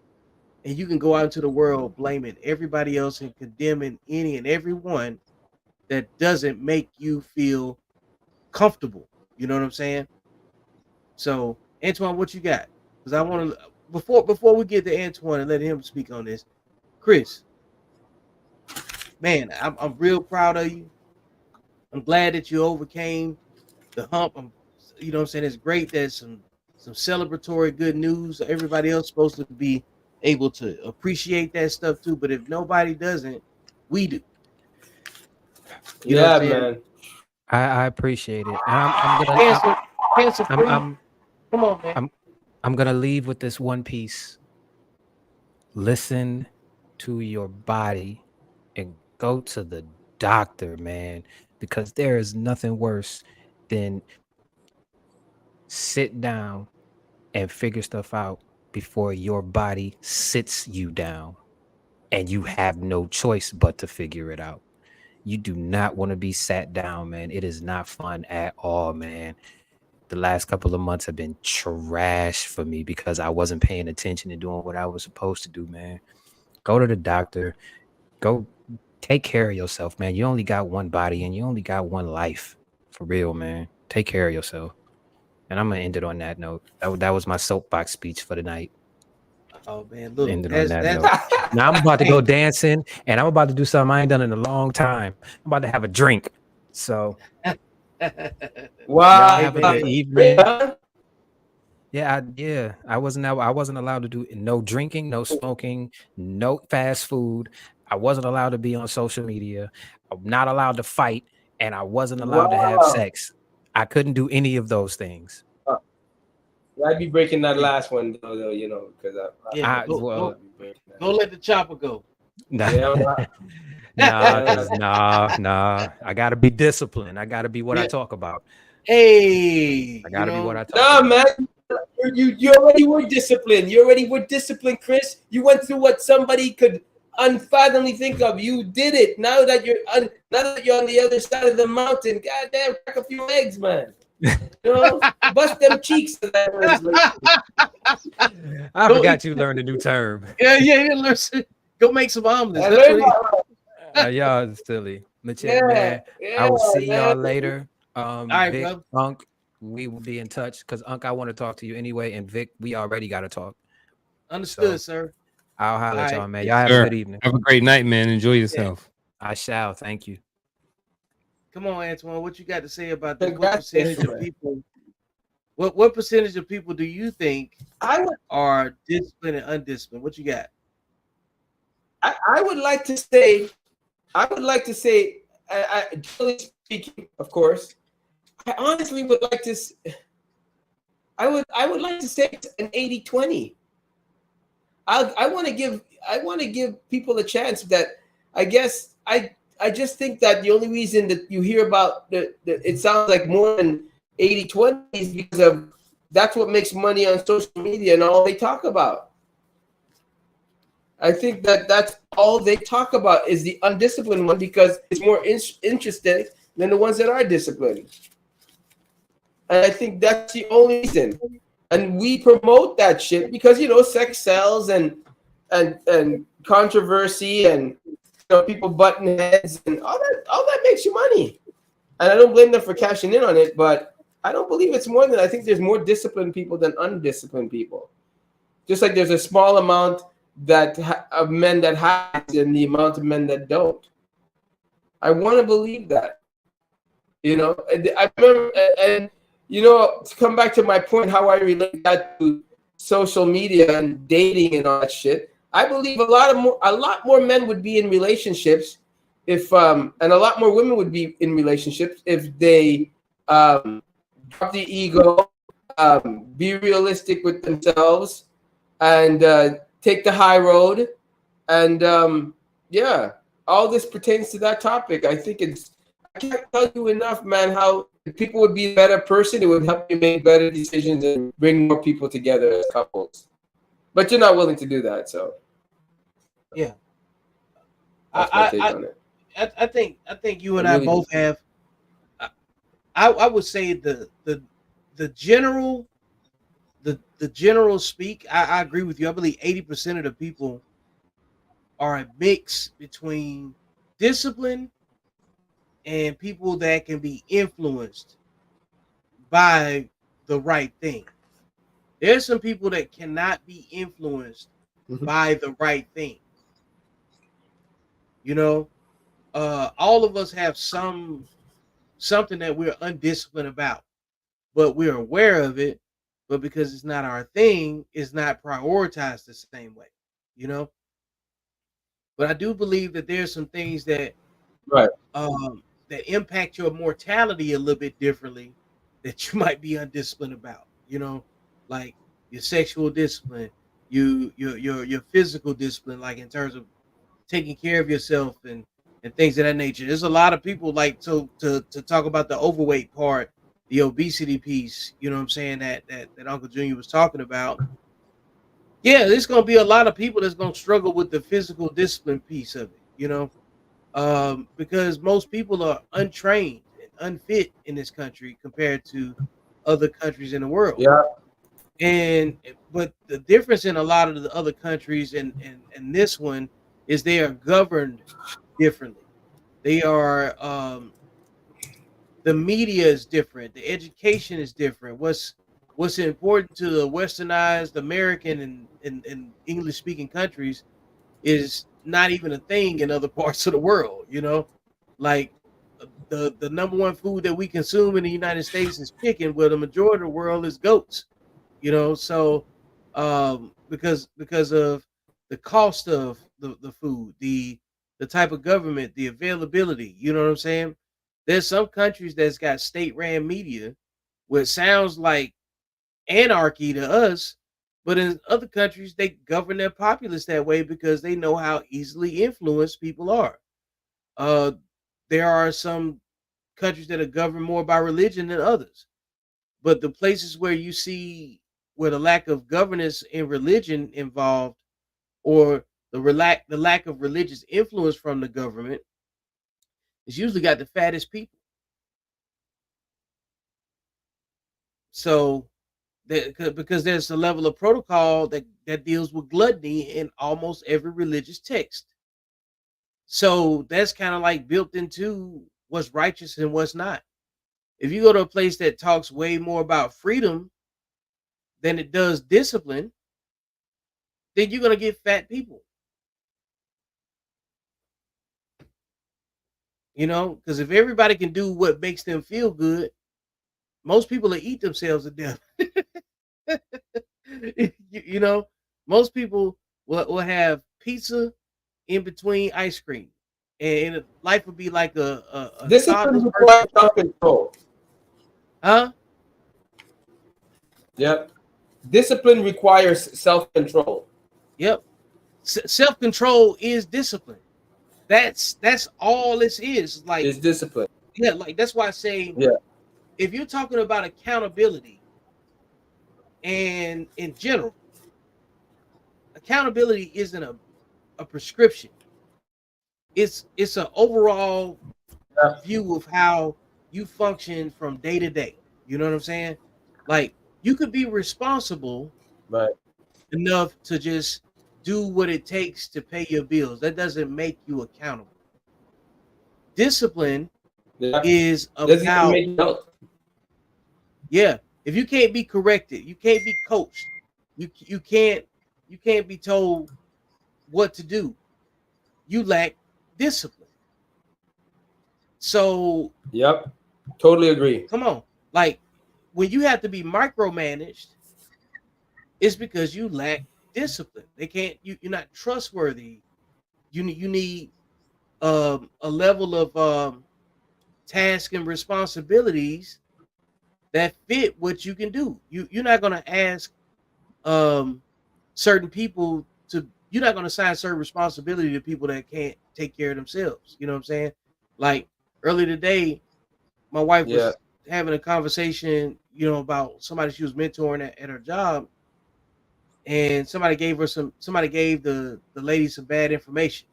and you can go out into the world blaming everybody else and condemning any and everyone that doesn't make you feel comfortable. You know what I'm saying? So, Antoine, what you got? Because I want to, before we get to Antoine and let him speak on this, Chris, man, I'm real proud of you. I'm glad that you overcame the hump. You know what I'm saying? It's great that some celebratory good news. Everybody else supposed to be able to appreciate that stuff too. But if nobody doesn't, we do. You know what I'm Yeah, saying? man. I appreciate it, and Cancer, cancer I'm free. I'm Come on, man. I'm I'm gonna leave with this one piece. Listen to your body and go to the doctor, man, because there is nothing worse than sit down and figure stuff out before your body sits you down. and you have no choice but to figure it out. You do not want to be sat down, man. It is not fun at all, man. The last couple of months have been trash for me because I wasn't paying attention and doing what I was supposed to do, man. Go to the doctor. Go take care of yourself, man. You only got one body and you only got one life. For real, man. Take care of yourself. And I'm gonna end it on that note. That was my soapbox speech for the night. Oh man, look, End it on that that's note. Now I'm about to go dancing, and I'm about to do something I ain't done in a long time. I'm about to have a drink. So Wow. y'all have a man. good evening. I wasn't allowed to do no drinking, no smoking, no fast food. I wasn't allowed to be on social media. I'm not allowed to fight, and I wasn't allowed to have Wow. sex. I couldn't do any of those things. I'd be breaking that last one though, you know, because Yeah, Well, go let the chopper go. nah, yeah, nah. I gotta be disciplined. I gotta be what I Yeah. talk about. Hey, I gotta be what I talk nah, about. man. You already were disciplined. You already were disciplined, Chris. You went through what somebody could unfathomably think of. You did it. Now that you're on the other side of the mountain, goddamn, crack a few eggs, man. You know, bust them cheeks. I forgot you learned a new term. Yeah. Listen, go make some omelets. I That's learned what that. Y'all is silly. But yeah, man, I will see y'all later. right, Vic, bro. Unc, we will be in touch because Unc, I want to talk to you anyway. And Vic, we already got to talk. Understood, So sir. I'll holler at All y'all, right. man. Y'all have Sure. a good evening. Have a great night, man. Enjoy yourself. I shall. Thank you. Come on, Antoine. What you got to say about this? What Congrats, percentage of man. people? What percentage of people do you think I would are disciplined and undisciplined? What you got? I would like to say, generally speaking, of course, I honestly would like to. I would like to say it's an 80-20. I want to give people a chance. That I guess I just think that the only reason that you hear about the it sounds like more than 80-20 is because of that's what makes money on social media and all they talk about. I think that that's all they talk about is the undisciplined one because it's more interesting than the ones that are disciplined. And I think that's the only reason. And we promote that shit because sex sells and controversy and people butting heads and all that makes you money. And I don't blame them for cashing in on it, but I don't believe it's more than I think there's more disciplined people than undisciplined people. Just like there's a small amount of men that have and the amount of men that don't. I want to believe that. I remember, and to come back to my point, how I relate that to social media and dating and all that shit. I believe a lot more men would be in relationships if, and a lot more women would be in relationships if they drop the ego, be realistic with themselves, and take the high road. And all this pertains to that topic. I can't tell you enough, man, how people would be a better person. It would help you make better decisions and bring more people together as couples. But you're not willing to do that, so Yeah. that's my take on it. I think you and I I really both have. I would say the general speak. I agree with you. I believe 80% of the people are a mix between discipline and people that can be influenced by the right thing. There's some people that cannot be influenced by the right thing. All of us have something that we're undisciplined about, but we're aware of it. But because it's not our thing, it's not prioritized the same way. But I do believe that there's some things that Right. that impact your mortality a little bit differently that you might be undisciplined about. Like your sexual discipline, your physical discipline, like in terms of taking care of yourself and things of that nature. There's a lot of people like to talk about the overweight part, the obesity piece, you know what I'm saying, that Uncle Junior was talking about. Yeah, there's gonna be a lot of people that's gonna struggle with the physical discipline piece of it, because most people are untrained and unfit in this country compared to other countries in the world. Yeah. And but the difference in a lot of the other countries and this one is they are governed differently. They are the media is different, the education is different. What's important to the westernized American and English speaking countries is not even a thing in other parts of the world, like the number one food that we consume in the United States is chicken, where the majority of the world is goats, so because of the cost of the food, the type of government, the availability, you know what I'm saying? There's some countries that's got state-ran media, which sounds like anarchy to us, but in other countries they govern their populace that way because they know how easily influenced people are. Uh, there are some countries that are governed more by religion than others, but the places where you see where the lack of governance and religion involved, or the lack of religious influence from the government, is usually got the fattest people. So because there's a level of protocol that deals with gluttony in almost every religious text. So that's kind of like built into what's righteous and what's not. If you go to a place that talks way more about freedom than it does discipline, then you're going to get fat people. Because if everybody can do what makes them feel good, most people will eat themselves to death. you know, most people will have pizza in between ice cream, and life would be like a Discipline toddler's requires birthday. self-control. Huh? Yep. Discipline requires self-control. Yep. Self-control is discipline. That's all this is. Like, It's discipline. yeah, like that's why I say, Yeah. if you're talking about accountability and in general, accountability isn't a prescription. It's an overall view of how you function from day to day. You know what I'm saying? Like, you could be responsible Right. enough to just do what it takes to pay your bills. That doesn't make you accountable. Discipline Yeah. is Doesn't even about, make you know. yeah. If you can't be corrected, you can't be coached. You can't be told what to do. You lack discipline. So Yep. Totally agree. come on, like when you have to be micromanaged, it's because you lack discipline. They can't. You're not trustworthy. You need a level of task and responsibilities that fit what you can do. You're not going to ask certain people to. You're not going to assign certain responsibility to people that can't take care of themselves. You know what I'm saying? Like earlier today, my wife was having a conversation, about somebody she was mentoring at her job, and somebody gave the lady some bad information,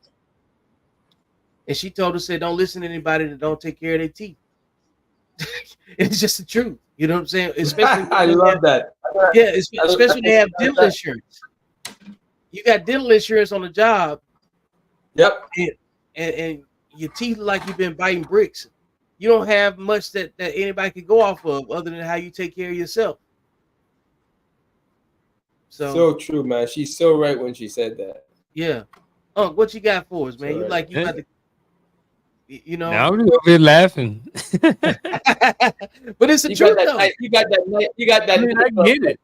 and she told her, said, don't listen to anybody that don't take care of their teeth. It's just the truth. You know what I'm saying? Especially I love that. yeah, especially when they have dental insurance. You got dental insurance on the job. Yep. And your teeth look like you've been biting bricks. You don't have much that anybody can go off of other than how you take care of yourself. So true, man. She's so right when she said that. Yeah. What you got for us, man? So You right. you got the, Now I'm just over here laughing. But it's the truth, though. You got that. I mean, I get it.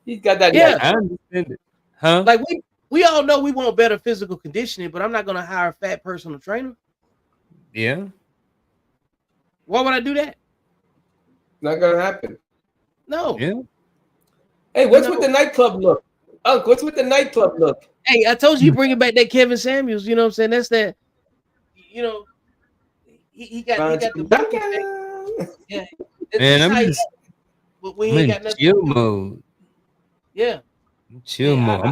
He's got that. Yeah. I understand it. Huh? Like we all know we want better physical conditioning, but I'm not gonna hire a fat personal trainer. Yeah. Why would I do that? Not gonna happen. No. Yeah. Hey, what's with the nightclub look? Unc, what's with the nightclub look? Hey, I told you bringing back that Kevin Samuels. You know what I'm saying? That's that. He got the monkey thing. Yeah. Man, I'm just when he ain't got in nothing chill to do. mode. Yeah. Chill Man, more.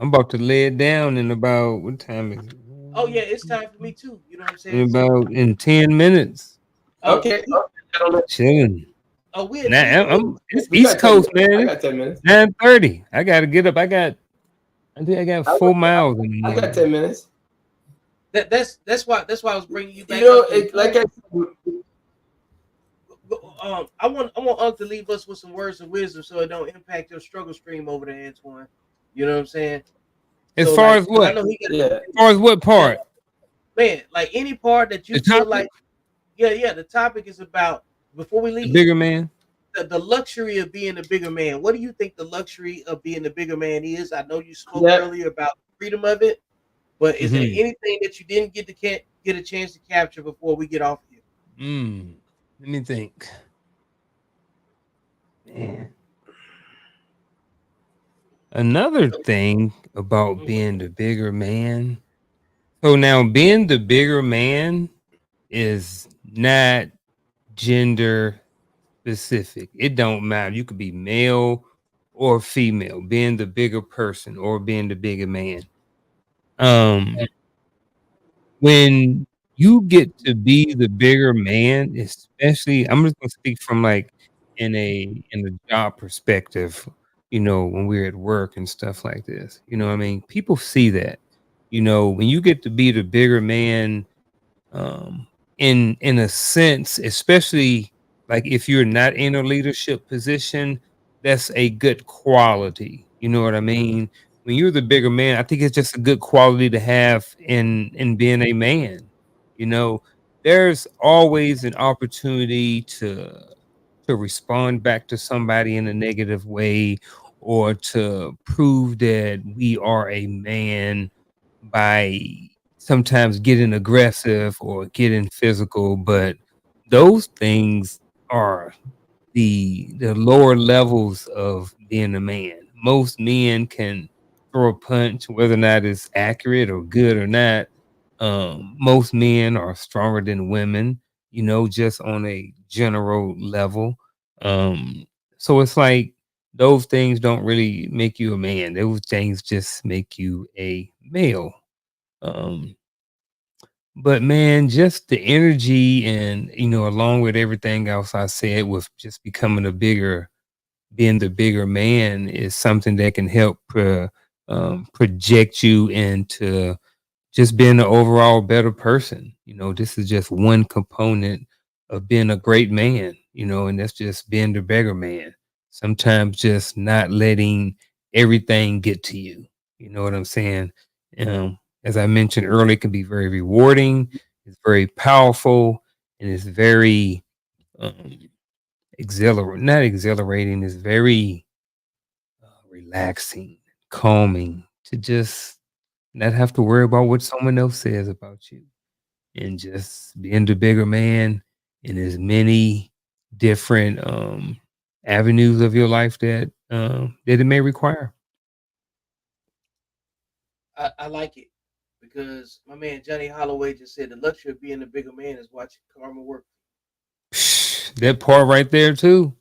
I'm about to lay it down in about what time is it? oh yeah, it's time for me too. You know what I'm In saying? So, about in 10 minutes. Okay. Chilling. we at Now least it's We East got 10 Coast, minutes. I man. got 10 minutes. 9:30. I gotta get up. I think I got 4 miles in the I got morning. 10 minutes. that's why I was bringing you back. You know, up to the like point. I want Unc to leave us with some words of wisdom so it don't impact your struggle stream over there, Antoine. You know what I'm saying? As So, far like, as 'cause I what? know he got, yeah. As far as what part? man, like any part that The you feel topic? like, yeah. The topic is about, before we The leave, bigger man. the luxury of being a bigger man. What do you think the luxury of being a bigger man is? I know you spoke Yeah. earlier about the freedom of it, but is there Mhm. anything that you didn't get a chance to capture before we get off of here? Let me think. Man. Another thing about being the bigger man. So now being the bigger man is not gender specific. It don't matter. You could be male or female, being the bigger person or being the bigger man. Um when you get to be the bigger man, especially I'm just gonna speak from like in a job perspective, when we're at work and stuff like this. You know what I mean? People see that. When you get to be the bigger man, in a sense, especially like if you're not in a leadership position, that's a good quality. You know what I mean? When you're the bigger man, I think it's just a good quality to have in being a man. You know, there's always an opportunity to respond back to somebody in a negative way or to prove that we are a man by sometimes getting aggressive or getting physical, but those things are the lower levels of being a man. Most men can throw a punch, whether or not it's accurate or good or not. Most men are stronger than women, just on a general level. Um, so it's like those things don't really make you a man. Those things just make you a male. Um, but man, just the energy and along with everything else I said with just becoming being the bigger man is something that can help project you into just being an overall better person. This is just one component of being a great man, and that's just being the bigger man. Sometimes just not letting everything get to you. You know what I'm saying? As I mentioned earlier, it can be very rewarding, it's very powerful, and it's very um, not exhilarating, it's very relaxing, calming to just not have to worry about what someone else says about you and just being the bigger man in as many different avenues of your life that it may require. I like it because my man Johnny Holloway just said the luxury of being a bigger man is watching karma work. That part right there too,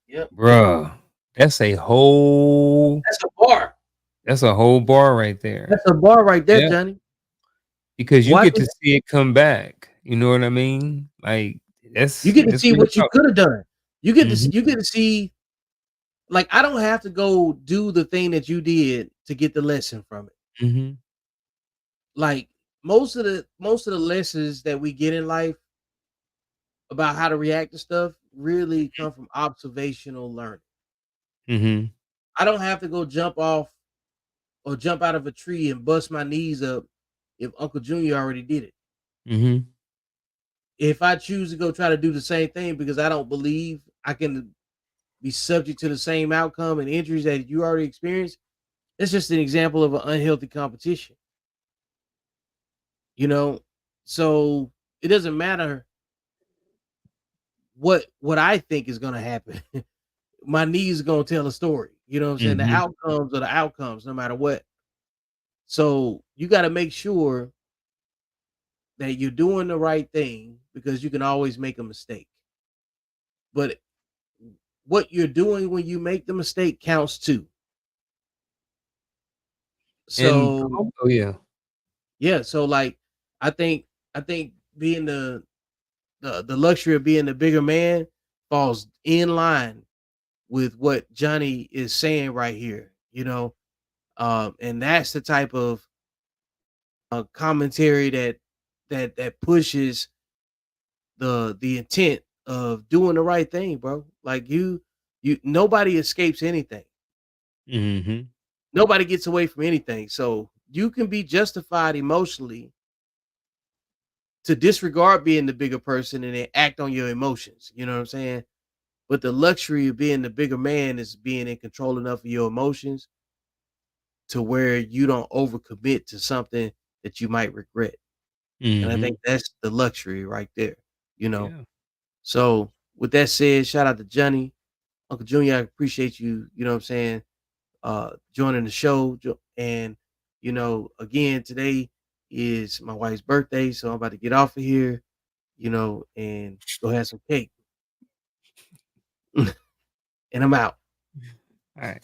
Yep, bruh. That's a whole that's a bar. that's a whole bar right there. That's a bar right there, Yeah, Johnny. because you Watch get to it. see it come back. You know what I mean? Like You that's get to that's see real what you talk. could have done. Mhm, You get to see, like, I don't have to go do the thing that you did to get the lesson from it. mhm, Like most of the lessons that we get in life about how to react to stuff really come from observational learning. mhm, I don't have to go jump off or jump out of a tree and bust my knees up if Uncle Junior already did it. mhm, If I choose to go try to do the same thing because I don't believe I can be subject to the same outcome and injuries that you already experienced, it's just an example of an unhealthy competition, you know? So it doesn't matter what I think is gonna happen. My knees is gonna tell a story. You know what I'm saying? The mhm. outcomes are the outcomes, no matter what. So you got to make sure that you're doing the right thing because you can always make a mistake. But what you're doing when you make the mistake counts too. So Oh yeah. yeah, so like I think being the luxury of being the bigger man falls in line with what Johnny is saying right here, you know. And that's the type of commentary that pushes the intent of doing the right thing, bro. Like you nobody escapes anything. Mm-hmm. Nobody gets away from anything. So you can be justified emotionally to disregard being the bigger person and then act on your emotions. You know what I'm saying? But the luxury of being the bigger man is being in control enough of your emotions to where you don't overcommit to something that you might regret. And I Mm-hmm. think that's the luxury right there, you know. Yeah. So with that said, shout out to Johnny. Uncle Junior, I appreciate you, you know what I'm saying, joining the show. And, you know, again, today is my wife's birthday, so I'm about to get off of here, you know, and go have some cake. And I'm out. All right.